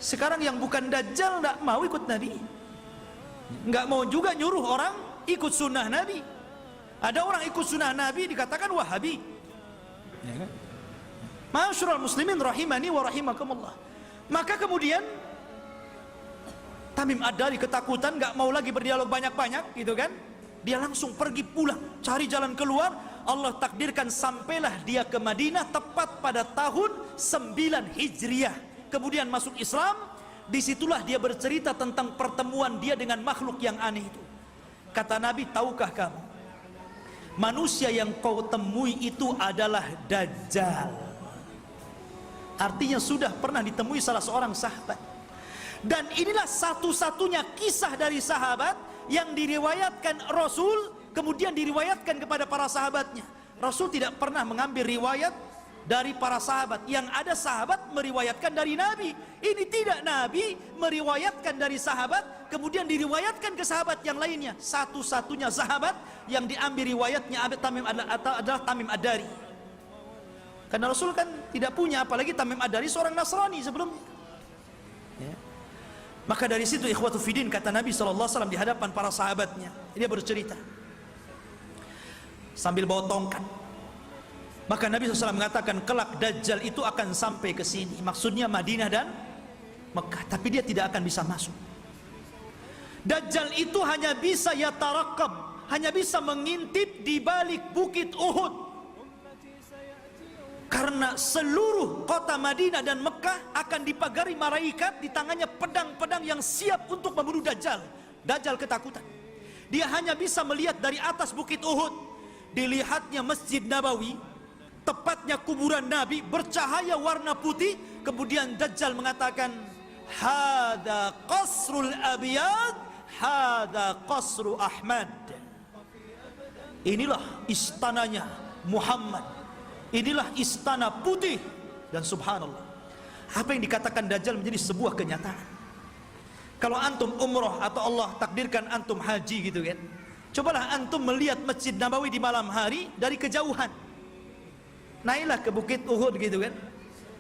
Sekarang yang bukan Dajjal nggak mau ikut Nabi, nggak mau juga nyuruh orang ikut sunnah Nabi. Ada orang ikut sunnah Nabi dikatakan Wahabi, ya kan? Ma'asyiral muslimin rahimani wa rahimakumullah. Maka kemudian Tamim Ad-Dari ketakutan, nggak mau lagi berdialog banyak-banyak, gitu kan? Dia langsung pergi pulang, cari jalan keluar. Allah takdirkan sampailah dia ke Madinah tepat pada tahun 9 Hijriah. Kemudian masuk Islam. Disitulah dia bercerita tentang pertemuan dia dengan makhluk yang aneh itu. Kata Nabi, tahukah kamu, manusia yang kau temui itu adalah Dajjal. Artinya sudah pernah ditemui salah seorang sahabat. Dan inilah satu-satunya kisah dari sahabat yang diriwayatkan Rasul, kemudian diriwayatkan kepada para sahabatnya. Rasul tidak pernah mengambil riwayat dari para sahabat. Yang ada sahabat meriwayatkan dari Nabi. Ini tidak, Nabi meriwayatkan dari sahabat, kemudian diriwayatkan ke sahabat yang lainnya. Satu-satunya sahabat yang diambil riwayatnya adalah Tamim Ad-Dari. Karena Rasul kan tidak punya, apalagi Tamim Ad-Dari seorang Nasrani sebelumnya, ya. Maka dari situ ikhwatu fiddin, kata Nabi SAW di hadapan para sahabatnya, dia bercerita sambil bawa tongkat. Maka Nabi SAW mengatakan, kelak Dajjal itu akan sampai ke sini, maksudnya Madinah dan Mekah, tapi dia tidak akan bisa masuk. Dajjal itu hanya bisa yatarakab, hanya bisa mengintip di balik bukit Uhud. Karena seluruh kota Madinah dan Mekah akan dipagari malaikat, di tangannya pedang-pedang yang siap untuk membunuh Dajjal. Dajjal ketakutan. Dia hanya bisa melihat dari atas bukit Uhud. Dilihatnya Masjid Nabawi, tepatnya kuburan Nabi, bercahaya warna putih. Kemudian Dajjal mengatakan, hada qasrul abiyad, hada qasru Ahmad. Inilah istananya Muhammad, inilah istana putih. Dan subhanallah, apa yang dikatakan Dajjal menjadi sebuah kenyataan. Kalau antum umroh atau Allah takdirkan antum haji, gitu kan, cobalah antum melihat Masjid Nabawi di malam hari dari kejauhan. Naiklah ke bukit Uhud, gitu kan,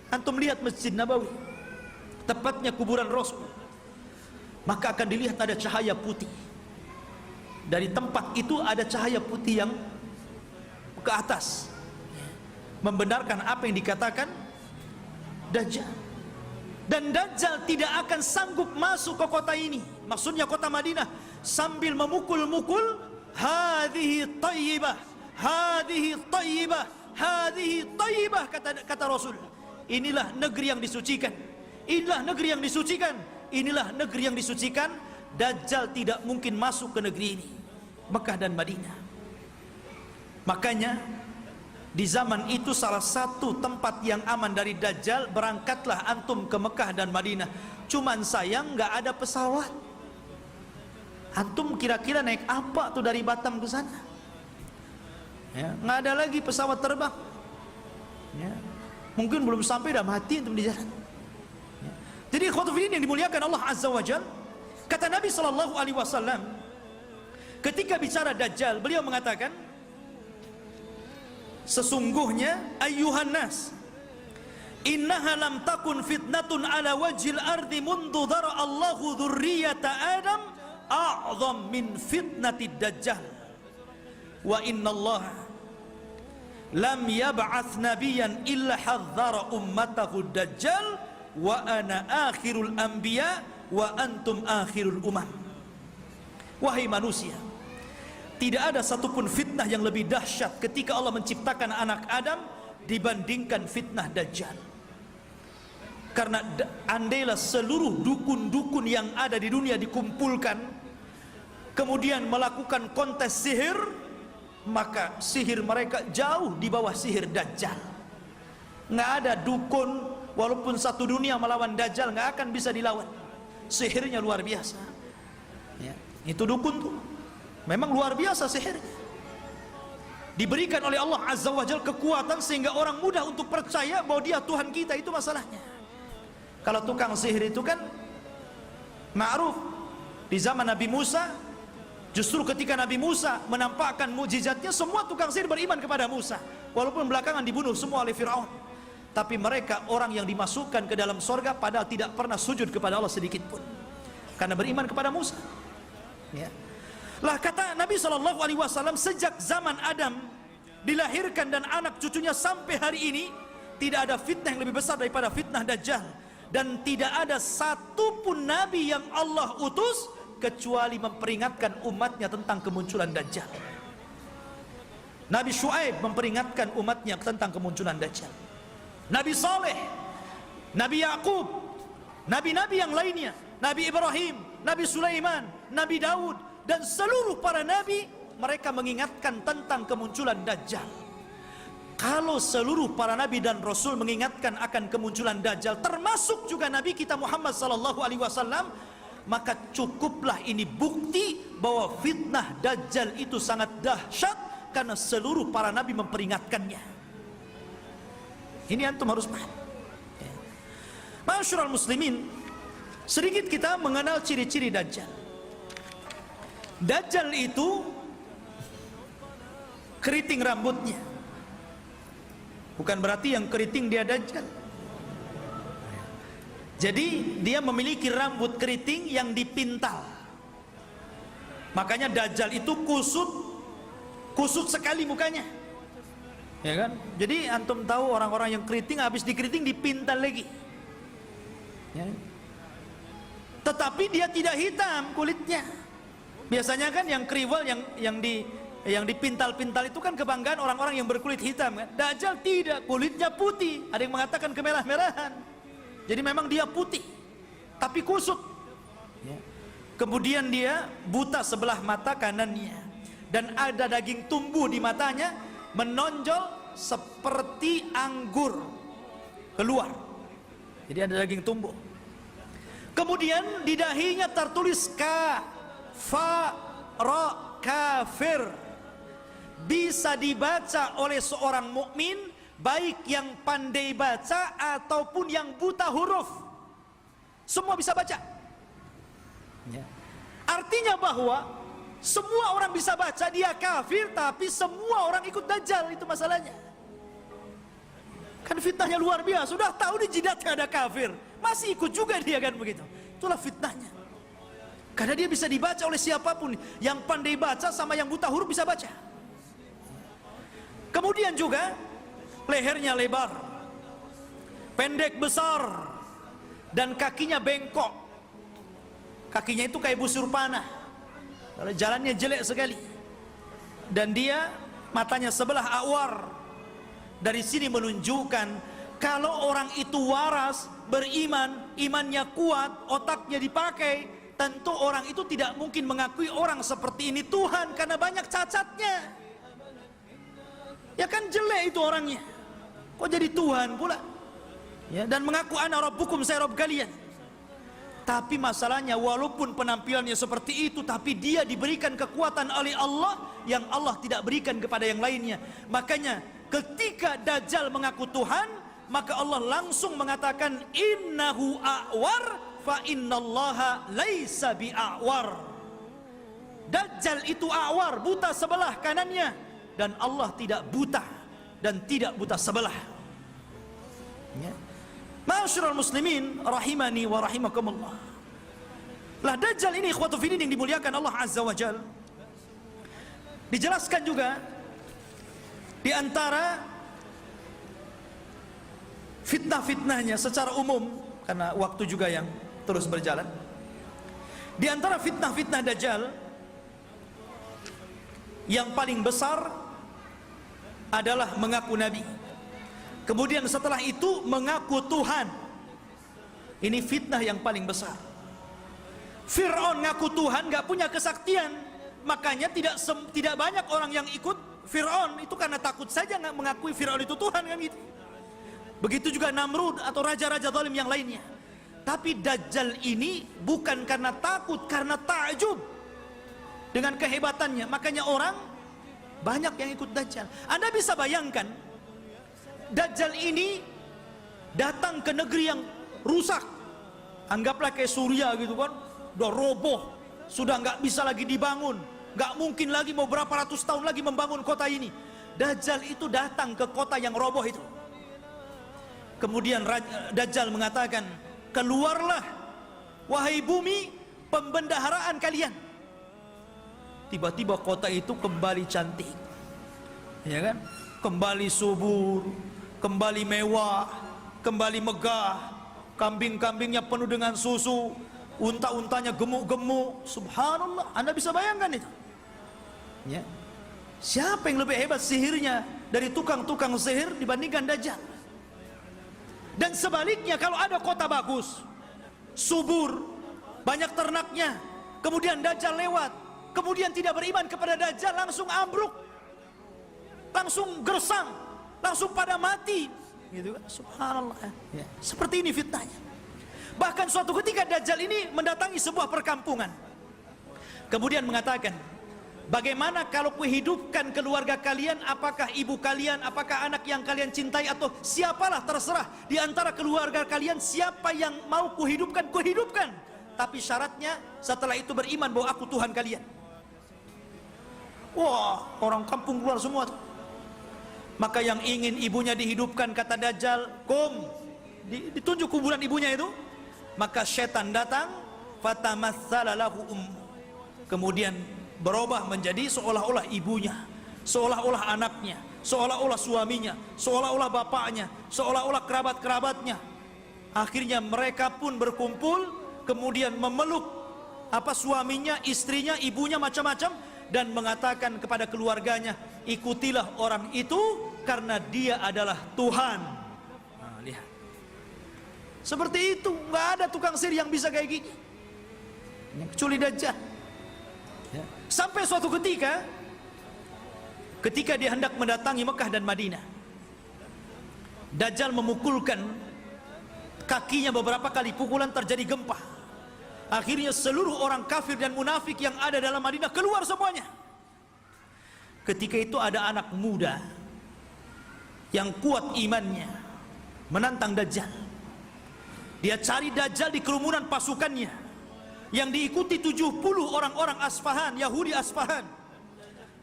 antum lihat Masjid Nabawi, tepatnya kuburan Rasul, maka akan dilihat ada cahaya putih. Dari tempat itu ada cahaya putih yang ke atas, membenarkan apa yang dikatakan Dajjal. Dan Dajjal tidak akan sanggup masuk ke kota ini, maksudnya kota Madinah, sambil memukul-mukul, hadhihi tayyibah, hadhihi tayyibah, hadhihi tayyibah, kata Rasul. Inilah negeri yang disucikan, inilah negeri yang disucikan, inilah negeri yang disucikan. Dajjal tidak mungkin masuk ke negeri ini, Mekah dan Madinah. Makanya di zaman itu salah satu tempat yang aman dari Dajjal, berangkatlah antum ke Mekah dan Madinah. Cuman sayang nggak ada pesawat. Antum kira-kira naik apa tuh dari Batam ke sana? Ya, nggak ada lagi pesawat terbang. Ya, mungkin belum sampai dah mati antum di jalan. Ya. Jadi khotufin yang dimuliakan Allah Azza wa Jal, kata Nabi SAW ketika bicara Dajjal, beliau mengatakan, sesungguhnya ayyuhan nas, innaha lam takun fitnatun ala wajhil ardi mundu dhara Allahu dzurriyyata Adam a'zam min fitnatid Dajjal, wa innallaha lam yab'ats nabiyyan illa hadzara ummatahu Dajjal wa ana akhirul anbiya wa antum akhirul umam. Wahai manusia, tidak ada satupun fitnah yang lebih dahsyat ketika Allah menciptakan anak Adam dibandingkan fitnah Dajjal. Karena andailah seluruh dukun-dukun yang ada di dunia dikumpulkan, kemudian melakukan kontes sihir, maka sihir mereka jauh di bawah sihir Dajjal. Nggak ada dukun, walaupun satu dunia melawan Dajjal, nggak akan bisa dilawan. Sihirnya luar biasa, ya. Itu dukun tuh, Memang luar biasa sihirnya. Diberikan oleh Allah Azza wa Jalla kekuatan sehingga orang mudah untuk percaya bahwa dia Tuhan kita, itu masalahnya. Kalau tukang sihir itu kan ma'ruf di zaman Nabi Musa, justru ketika Nabi Musa menampakkan mukjizatnya, semua tukang sihir beriman kepada Musa, walaupun belakangan dibunuh semua oleh Firaun. Tapi mereka orang yang dimasukkan ke dalam sorga padahal tidak pernah sujud kepada Allah sedikit pun, karena beriman kepada Musa. Ya. Lah kata Nabi SAW, sejak zaman Adam dilahirkan dan anak cucunya sampai hari ini, tidak ada fitnah yang lebih besar daripada fitnah Dajjal. Dan tidak ada satupun Nabi yang Allah utus kecuali memperingatkan umatnya tentang kemunculan Dajjal. Nabi Syuaib memperingatkan umatnya tentang kemunculan Dajjal. Nabi Saleh, Nabi Yakub, Nabi-Nabi yang lainnya, Nabi Ibrahim, Nabi Sulaiman, Nabi Daud, dan seluruh para nabi, mereka mengingatkan tentang kemunculan Dajjal. Kalau seluruh para nabi dan rasul mengingatkan akan kemunculan Dajjal, termasuk juga Nabi kita Muhammad SAW, maka cukuplah ini bukti bahwa fitnah Dajjal itu sangat dahsyat, karena seluruh para nabi memperingatkannya. Ini antum harus paham. Ma'asyiral muslimin, sedikit kita mengenal ciri-ciri Dajjal. Dajjal itu keriting rambutnya. Bukan berarti yang keriting dia Dajjal. Jadi dia memiliki rambut keriting yang dipintal. Makanya Dajjal itu kusut sekali mukanya. Ya kan? Jadi antum tahu orang-orang yang keriting, habis dikeriting dipintal lagi. Ya. Tetapi dia tidak hitam kulitnya. Biasanya kan yang kriwal, yang dipintal-pintal itu kan kebanggaan orang-orang yang berkulit hitam kan. Dajjal tidak, kulitnya putih. Ada yang mengatakan kemerah-merahan. Jadi memang dia putih, tapi kusut. Ya. Kemudian dia buta sebelah mata kanannya, dan ada daging tumbuh di matanya, menonjol seperti anggur keluar. Jadi ada daging tumbuh. Kemudian di dahinya tertulis kafir. Bisa dibaca oleh seorang mukmin, baik yang pandai baca ataupun yang buta huruf. Semua bisa baca. Ya. Artinya bahwa semua orang bisa baca dia kafir, tapi semua orang ikut Dajjal, itu masalahnya. Kan fitnahnya luar biasa. Sudah tahu di jidatnya ada kafir, masih ikut juga dia kan begitu. Itulah fitnahnya. Karena dia bisa dibaca oleh siapapun. Yang pandai baca sama yang buta huruf bisa baca. Kemudian juga lehernya lebar, pendek besar, dan kakinya bengkok. Kakinya itu kayak busur panah. Jalannya jelek sekali. Dan dia matanya sebelah awar. Dari sini menunjukkan kalau orang itu waras, beriman, imannya kuat, otaknya dipakai, tentu orang itu tidak mungkin mengakui orang seperti ini Tuhan, karena banyak cacatnya. Ya kan jelek itu orangnya, kok jadi Tuhan pula? Ya, dan mengaku ana rabbukum, saya Rabb kalian. Tapi masalahnya walaupun penampilannya seperti itu, tapi dia diberikan kekuatan oleh Allah yang Allah tidak berikan kepada yang lainnya. Makanya ketika Dajjal mengaku Tuhan, maka Allah langsung mengatakan innahu a'war fa innallaha laisa bi'awar. Dajjal itu a'war, buta sebelah kanannya, dan Allah tidak buta dan tidak buta sebelah. Ya. Ma'asyiral muslimin rahimani wa rahimakumullah. Lah Dajjal ini ikhwatu fillah yang dimuliakan Allah Azza wa Jalla, dijelaskan juga di antara fitnah-fitnahnya secara umum, karena waktu juga yang terus berjalan. Di antara fitnah-fitnah Dajjal yang paling besar adalah mengaku nabi. Kemudian setelah itu mengaku Tuhan. Ini fitnah yang paling besar. Fir'aun ngaku Tuhan, gak punya kesaktian, makanya tidak banyak orang yang ikut Fir'aun. Itu karena takut saja nggak mengakui Fir'aun itu Tuhan kan gitu. Begitu juga Namrud atau raja-raja zalim yang lainnya. Tapi Dajjal ini bukan karena takut, karena ta'jub. dengan kehebatannya. Makanya orang banyak yang ikut Dajjal. Anda bisa bayangkan, Dajjal ini datang ke negeri yang rusak. Anggaplah kayak Suriah gitu kan, udah roboh, sudah nggak bisa lagi dibangun, nggak mungkin lagi mau berapa ratus tahun lagi membangun kota ini. Dajjal itu datang ke kota yang roboh itu. Kemudian Dajjal mengatakan, keluarlah wahai bumi, pembendaharaan kalian. Tiba-tiba kota itu kembali cantik, ya kan? Kembali subur, kembali mewah, kembali megah. Kambing-kambingnya penuh dengan susu, unta-untanya gemuk-gemuk. Subhanallah, Anda bisa bayangkan itu, ya. Siapa yang lebih hebat sihirnya dari tukang-tukang sihir dibandingkan Dajjal? Dan sebaliknya, kalau ada kota bagus, subur, banyak ternaknya, kemudian Dajjal lewat, kemudian tidak beriman kepada Dajjal, langsung ambruk, langsung gersang, langsung pada mati, gitu kan? Subhanallah, ya. Seperti ini fitnahnya. Bahkan suatu ketika Dajjal ini mendatangi sebuah perkampungan, kemudian mengatakan, bagaimana kalau kuhidupkan keluarga kalian, apakah ibu kalian, apakah anak yang kalian cintai, atau siapalah terserah di antara keluarga kalian, siapa yang mau kuhidupkan, kuhidupkan. Tapi syaratnya setelah itu beriman bahwa aku Tuhan kalian. Wah, orang kampung keluar semua tuh. Maka yang ingin ibunya dihidupkan, kata Dajjal, kum, ditunjuk kuburan ibunya itu. Maka setan datang, fatamatsala lahu kemudian berubah menjadi seolah-olah ibunya, seolah-olah anaknya, seolah-olah suaminya, seolah-olah bapaknya, seolah-olah kerabat-kerabatnya. Akhirnya mereka pun berkumpul, kemudian memeluk suaminya, istrinya, ibunya, macam-macam, dan mengatakan kepada keluarganya, ikutilah orang itu karena dia adalah Tuhan. Nah, lihat, seperti itu. Nggak ada tukang sihir yang bisa kayak gini, kecuali Dajjal. Ya. Sampai suatu ketika dia hendak mendatangi Mekah dan Madinah, Dajjal memukulkan kakinya beberapa kali, pukulan terjadi gempa. Akhirnya seluruh orang kafir dan munafik yang ada dalam Madinah keluar semuanya. Ketika itu ada anak muda yang kuat imannya menantang Dajjal. Dia cari Dajjal di kerumunan pasukannya yang diikuti 70 orang-orang Asfahan, Yahudi Asfahan.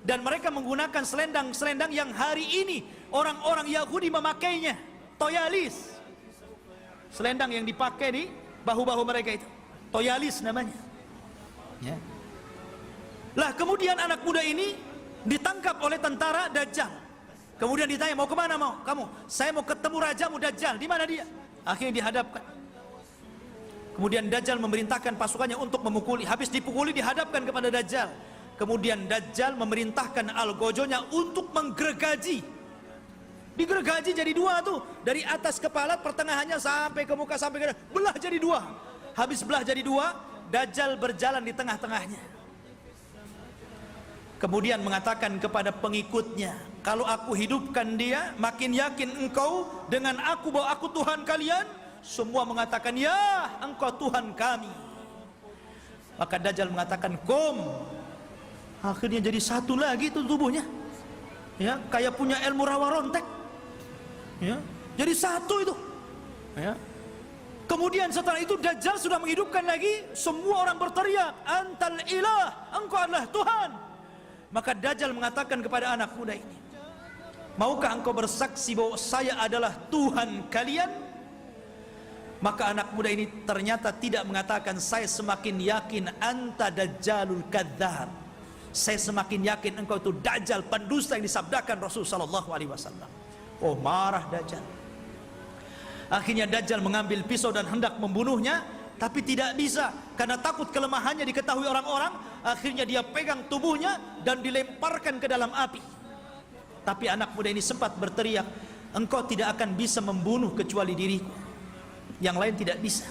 Dan mereka menggunakan selendang-selendang yang hari ini orang-orang Yahudi memakainya, toyalis. Selendang yang dipakai di bahu-bahu mereka itu, toyalis namanya, ya. Lah kemudian anak muda ini ditangkap oleh tentara Dajjal. Kemudian ditanya, mau kemana mau kamu? Saya mau ketemu rajamu Dajjal. Di mana dia? Akhirnya dihadapkan. Kemudian Dajjal memerintahkan pasukannya untuk memukuli. Habis dipukuli dihadapkan kepada Dajjal. Kemudian Dajjal memerintahkan algojonya untuk menggergaji. Digergaji jadi dua tuh, dari atas kepala pertengahannya sampai ke muka, sampai ke belah jadi dua. Habis belah jadi dua, Dajjal berjalan di tengah-tengahnya. Kemudian mengatakan kepada pengikutnya, kalau aku hidupkan dia, makin yakin engkau dengan aku bahwa aku Tuhan kalian. Semua mengatakan, ya engkau Tuhan kami. Maka Dajjal mengatakan, kum. Akhirnya jadi satu lagi itu tubuhnya, ya, kayak punya ilmu rawa rontek, ya, jadi satu itu, ya. Kemudian setelah itu Dajjal sudah menghidupkan lagi. Semua orang berteriak, antal ilah, engkau adalah Tuhan. Maka Dajjal mengatakan kepada anak muda ini, maukah engkau bersaksi bahwa saya adalah Tuhan kalian? Maka anak muda ini ternyata tidak mengatakan, saya semakin yakin anta Dajjalul kadzdzab. Saya semakin yakin engkau itu Dajjal, pendusta yang disabdakan Rasul sallallahu alaihi wasallam. Oh, marah Dajjal. Akhirnya Dajjal mengambil pisau dan hendak membunuhnya, tapi tidak bisa karena takut kelemahannya diketahui orang-orang. Akhirnya dia pegang tubuhnya dan dilemparkan ke dalam api. Tapi anak muda ini sempat berteriak, engkau tidak akan bisa membunuh kecuali diriku, yang lain tidak bisa,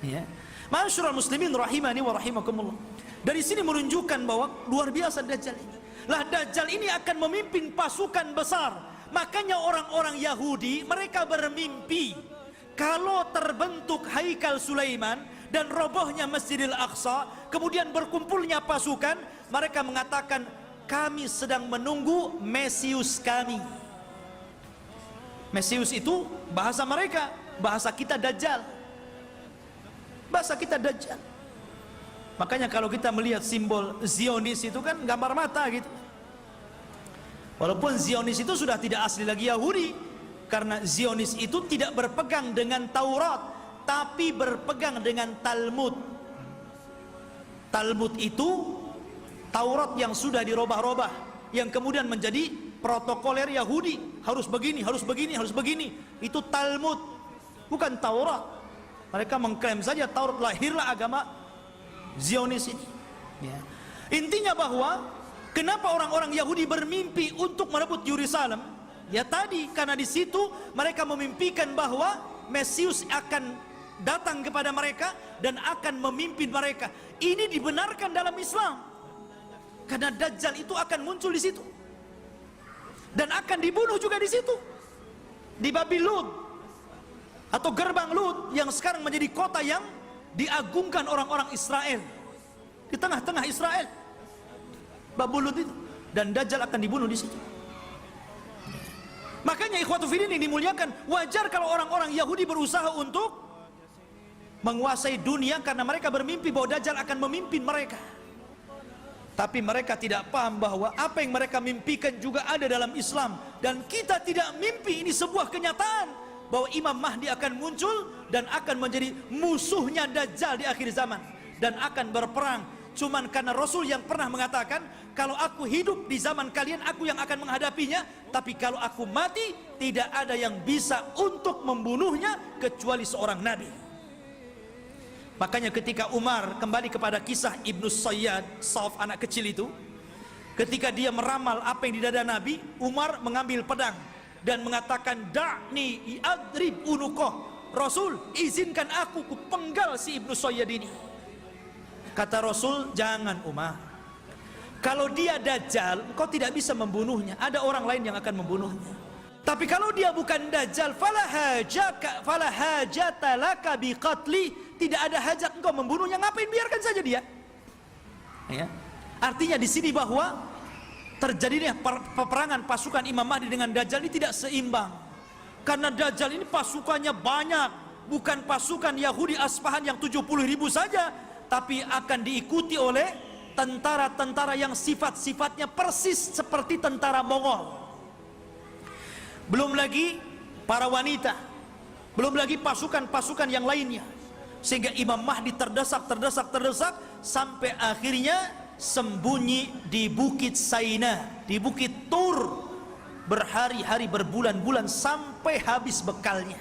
ya. Ma'asyiral muslimin rahimani wa rahimakumullah. Dari sini menunjukkan bahwa luar biasa Dajjal ini. Lah Dajjal ini akan memimpin pasukan besar. Makanya orang-orang Yahudi mereka bermimpi kalau terbentuk Haikal Sulaiman dan robohnya Masjidil Aqsa, kemudian berkumpulnya pasukan, mereka mengatakan, kami sedang menunggu Mesius kami. Mesius itu bahasa mereka, bahasa kita Dajjal. Bahasa kita Dajjal. Makanya kalau kita melihat simbol Zionis itu kan gambar mata gitu. Walaupun Zionis itu sudah tidak asli lagi Yahudi, karena Zionis itu tidak berpegang dengan Taurat, tapi berpegang dengan Talmud. Talmud itu Taurat yang sudah dirobah-robah, yang kemudian menjadi protokoler Yahudi, harus begini, harus begini, harus begini. Itu Talmud, bukan Taurat. Mereka mengklaim saja Taurat, lahirlah agama Zionis ini. Ya. Intinya bahwa kenapa orang-orang Yahudi bermimpi untuk merebut Yerusalem? Ya tadi, karena di situ mereka memimpikan bahwa Mesius akan datang kepada mereka dan akan memimpin mereka. Ini dibenarkan dalam Islam. Karena Dajjal itu akan muncul di situ. Dan akan dibunuh juga di situ. Di Babil Lud atau gerbang Lud yang sekarang menjadi kota yang diagungkan orang-orang Israel. Di tengah-tengah Israel. Babil Lud itu, dan Dajjal akan dibunuh di situ. Makanya ikhwatu fillah yang dimuliakan, wajar kalau orang-orang Yahudi berusaha untuk menguasai dunia karena mereka bermimpi bahwa Dajjal akan memimpin mereka. Tapi mereka tidak paham bahwa apa yang mereka mimpikan juga ada dalam Islam, dan kita tidak mimpi, ini sebuah kenyataan bahwa Imam Mahdi akan muncul dan akan menjadi musuhnya Dajjal di akhir zaman dan akan berperang. Cuman karena Rasul yang pernah mengatakan, kalau aku hidup di zaman kalian, aku yang akan menghadapinya, tapi kalau aku mati, tidak ada yang bisa untuk membunuhnya kecuali seorang nabi. Makanya ketika Umar, kembali kepada kisah Ibnu Sayyad, Sauf anak kecil itu, ketika dia meramal apa yang di dada Nabi, Umar mengambil pedang dan mengatakan, da'ni i'adrib unukoh, Rasul izinkan aku kupenggal si Ibnu Sayyad ini. Kata Rasul, jangan Umar, kalau dia Dajjal, kau tidak bisa membunuhnya, ada orang lain yang akan membunuhnya. Tapi kalau dia bukan Dajjal, fala hajata laka biqatli, tidak ada hajat engkau membunuhnya, ngapain, biarkan saja dia. Ya. Artinya di sini bahwa terjadinya peperangan pasukan Imam Mahdi dengan Dajjal ini tidak seimbang. Karena Dajjal ini pasukannya banyak, bukan pasukan Yahudi Aspahan yang 70.000 saja, tapi akan diikuti oleh tentara-tentara yang sifat-sifatnya persis seperti tentara Mongol. Belum lagi para wanita, belum lagi pasukan-pasukan yang lainnya. Sehingga Imam Mahdi terdesak sampai akhirnya sembunyi di Bukit Saina, di Bukit Tur, berhari-hari, berbulan-bulan sampai habis bekalnya.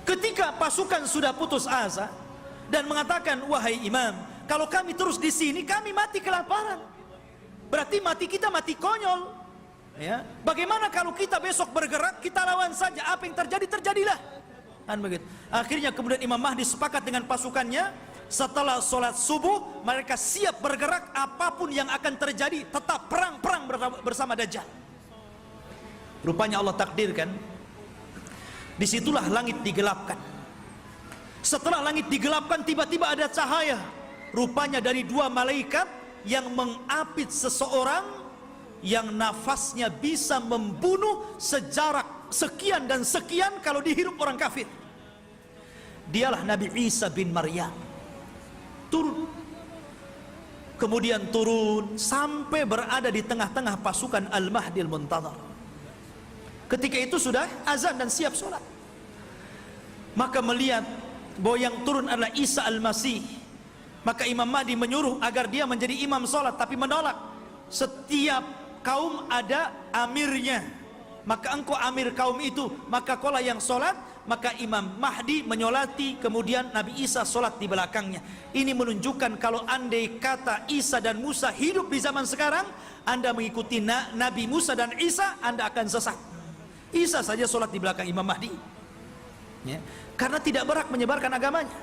Ketika pasukan sudah putus asa dan mengatakan, wahai Imam, kalau kami terus di sini kami mati kelaparan. Berarti mati kita mati konyol. Ya, bagaimana kalau kita besok bergerak, kita lawan saja, apa yang terjadi terjadilah. Kan begitu. Akhirnya kemudian Imam Mahdi sepakat dengan pasukannya, setelah sholat subuh mereka siap bergerak, apapun yang akan terjadi tetap perang bersama Dajjal. Rupanya Allah takdirkan, disitulah langit digelapkan. Setelah langit digelapkan, tiba-tiba ada cahaya, rupanya dari dua malaikat yang mengapit seseorang yang nafasnya bisa membunuh sejarak sekian dan sekian kalau dihirup orang kafir. Dialah Nabi Isa bin Maryam. Turun, kemudian turun sampai berada di tengah-tengah pasukan Al-Mahdi Al-Muntadhar. Ketika itu sudah azan dan siap sholat. Maka melihat bahwa yang turun adalah Isa Al-Masih, maka Imam Mahdi menyuruh agar dia menjadi imam sholat, tapi menolak. Setiap kaum ada amirnya, maka engkau amir kaum itu, maka kaulah yang sholat. Maka Imam Mahdi menyolati, kemudian Nabi Isa sholat di belakangnya. Ini menunjukkan kalau andai kata Isa dan Musa hidup di zaman sekarang, Anda mengikuti Nabi Musa dan Isa, Anda akan sesat. Isa saja sholat di belakang Imam Mahdi, ya, karena tidak berhak menyebarkan agamanya.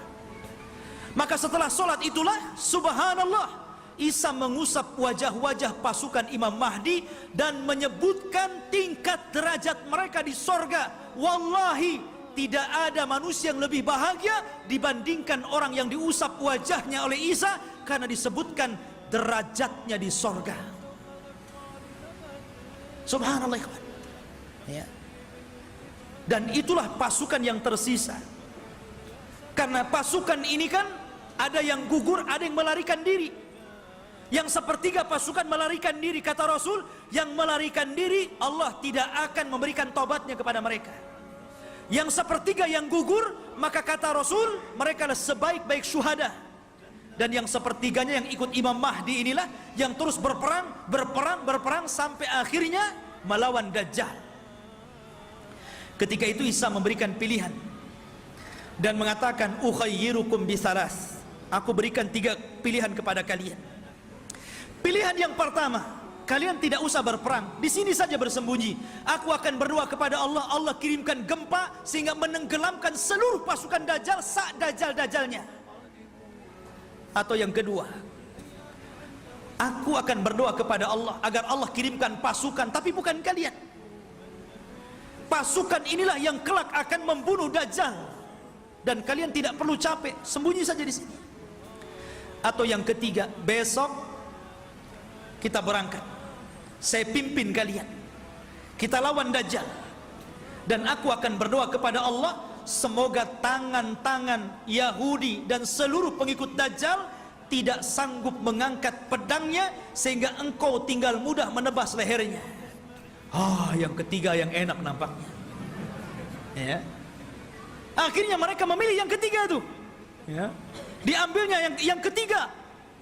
Maka setelah sholat itulah, subhanallah, Isa mengusap wajah-wajah pasukan Imam Mahdi dan menyebutkan tingkat derajat mereka di sorga. Wallahi, tidak ada manusia yang lebih bahagia dibandingkan orang yang diusap wajahnya oleh Isa, karena disebutkan derajatnya di sorga. Subhanallah ya. Dan itulah pasukan yang tersisa. Karena pasukan ini kan ada yang gugur, ada yang melarikan diri. Yang sepertiga pasukan melarikan diri, kata Rasul, yang melarikan diri Allah tidak akan memberikan tobatnya kepada mereka. Yang sepertiga yang gugur, maka kata Rasul, mereka adalah sebaik-baik syuhada. Dan yang sepertiganya yang ikut Imam Mahdi inilah yang terus berperang sampai akhirnya melawan Dajjal. Ketika itu Isa memberikan pilihan dan mengatakan, ukhayyirukum bisalas, aku berikan 3 pilihan kepada kalian. Pilihan yang pertama, kalian tidak usah berperang, di sini saja bersembunyi. Aku akan berdoa kepada Allah, Allah kirimkan gempa sehingga menenggelamkan seluruh pasukan Dajjal sak-dajjal-dajjalnya. Atau yang kedua, aku akan berdoa kepada Allah agar Allah kirimkan pasukan, tapi bukan kalian. Pasukan inilah yang kelak akan membunuh Dajjal, dan kalian tidak perlu capek, sembunyi saja di sini. Atau yang ketiga, besok kita berangkat, saya pimpin kalian, kita lawan Dajjal, dan aku akan berdoa kepada Allah, semoga tangan-tangan Yahudi dan seluruh pengikut Dajjal tidak sanggup mengangkat pedangnya sehingga engkau tinggal mudah menebas lehernya. Yang ketiga yang enak nampaknya ya. Akhirnya mereka memilih yang ketiga itu ya. Diambilnya yang ketiga.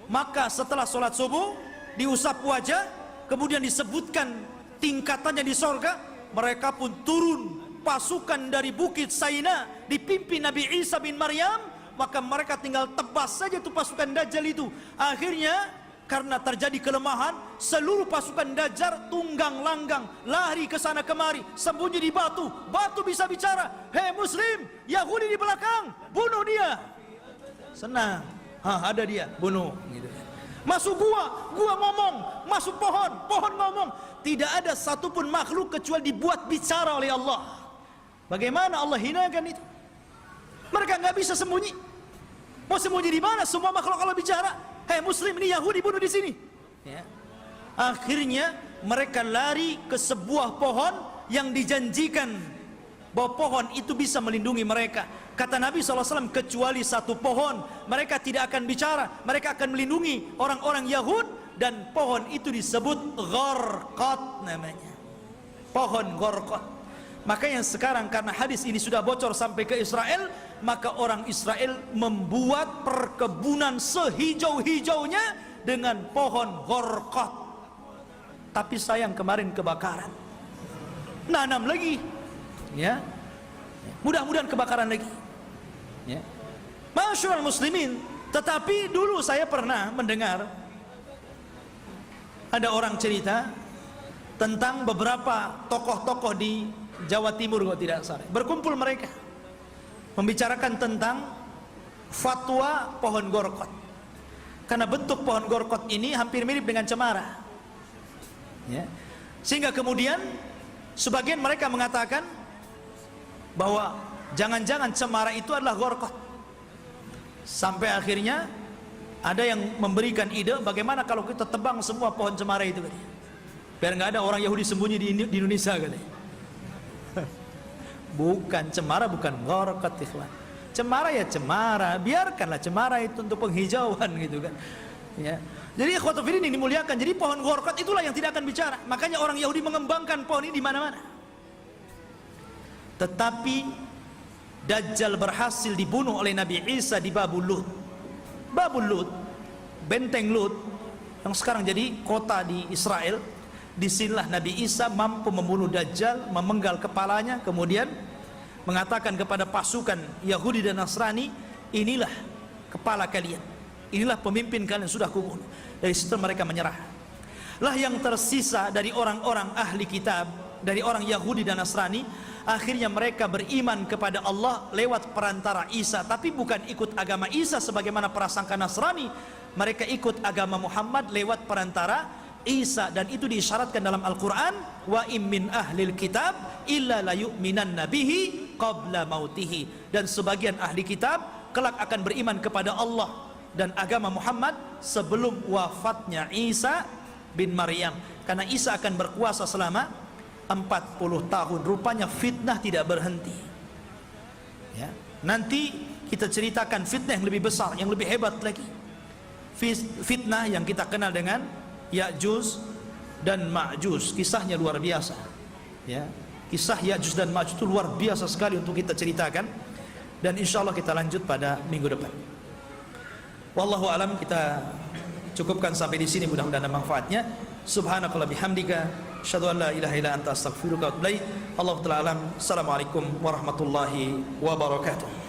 Maka setelah sholat subuh diusap wajah, kemudian disebutkan tingkatannya di sorga, mereka pun turun pasukan dari Bukit Saina dipimpin Nabi Isa bin Maryam, maka mereka tinggal tebas saja tuh pasukan Dajjal itu. Akhirnya karena terjadi kelemahan, seluruh pasukan Dajjal tunggang langgang, lari ke sana kemari, sembunyi di batu. Batu bisa bicara, hei Muslim, Yahudi di belakang, bunuh dia. Senang, ada dia, bunuh gitu. Masuk gua ngomong, masuk pohon ngomong. Tidak ada satupun makhluk kecuali dibuat bicara oleh Allah. Bagaimana Allah hinakan itu? Mereka nggak bisa sembunyi. Mau sembunyi di mana? Semua makhluk Allah bicara. Hei Muslim, ini Yahudi, bunuh di sini ya. Akhirnya mereka lari ke sebuah pohon yang dijanjikan bahwa pohon itu bisa melindungi mereka. Kata Nabi SAW, kecuali satu pohon mereka tidak akan bicara, mereka akan melindungi orang-orang Yahud, dan pohon itu disebut Gharqad namanya, pohon Gharqad. Makanya sekarang karena hadis ini sudah bocor sampai ke Israel, maka orang Israel membuat perkebunan sehijau-hijaunya dengan pohon Gharqad. Tapi sayang kemarin kebakaran, nanam lagi ya, mudah-mudahan kebakaran lagi ya. Masyaallah muslimin. Tetapi dulu saya pernah mendengar ada orang cerita tentang beberapa tokoh-tokoh di Jawa Timur kalau tidak salah, berkumpul mereka membicarakan tentang fatwa pohon Gharqad. Karena bentuk pohon Gharqad ini hampir mirip dengan cemara ya. Sehingga kemudian sebagian mereka mengatakan bahwa jangan-jangan cemara itu adalah Gharqad. Sampai akhirnya ada yang memberikan ide, bagaimana kalau kita tebang semua pohon cemara itu katanya, biar nggak ada orang Yahudi sembunyi di Indonesia katanya. Bukan cemara, bukan Gharqad ikhwan. Cemara ya cemara, biarkanlah cemara itu untuk penghijauan gitu kan ya. Jadi ikhwatu fillah ini dimuliakan. Jadi pohon Gharqad itulah yang tidak akan bicara. Makanya orang Yahudi mengembangkan pohon ini di mana-mana. Tetapi Dajjal berhasil dibunuh oleh Nabi Isa di Babul Lut. Babul Lut, benteng Lut yang sekarang jadi kota di Israel. Disinilah Nabi Isa mampu membunuh Dajjal, memenggal kepalanya, kemudian mengatakan kepada pasukan Yahudi dan Nasrani, inilah kepala kalian, inilah pemimpin kalian, sudah kubunuh. Dari situ mereka menyerah. Lah yang tersisa dari orang-orang ahli kitab, dari orang Yahudi dan Nasrani, akhirnya mereka beriman kepada Allah lewat perantara Isa, tapi bukan ikut agama Isa sebagaimana prasangka Nasrani. Mereka ikut agama Muhammad lewat perantara Isa, dan itu diisyaratkan dalam Al-Quran, wa im min ahlil kitab illa la yu'minan nabihi qabla mautihi. Dan sebagian ahli kitab kelak akan beriman kepada Allah dan agama Muhammad sebelum wafatnya Isa bin Maryam, karena Isa akan berkuasa selama 40 tahun. Rupanya fitnah tidak berhenti ya. Nanti kita ceritakan fitnah yang lebih besar, yang lebih hebat lagi, fitnah yang kita kenal dengan Ya'juj dan Ma'juj. Kisahnya luar biasa ya. Kisah Ya'juj dan Ma'juj itu luar biasa sekali untuk kita ceritakan, dan insya Allah kita lanjut pada minggu depan. Wallahu alam, kita cukupkan sampai di sini, mudah-mudahan ada manfaatnya. Subhanakallah bihamdika, asyhadu an la ilaha illa anta astaghfiruka wa atubu ilaik. Allahu ta'ala alam. Assalamualaikum warahmatullahi wabarakatuh.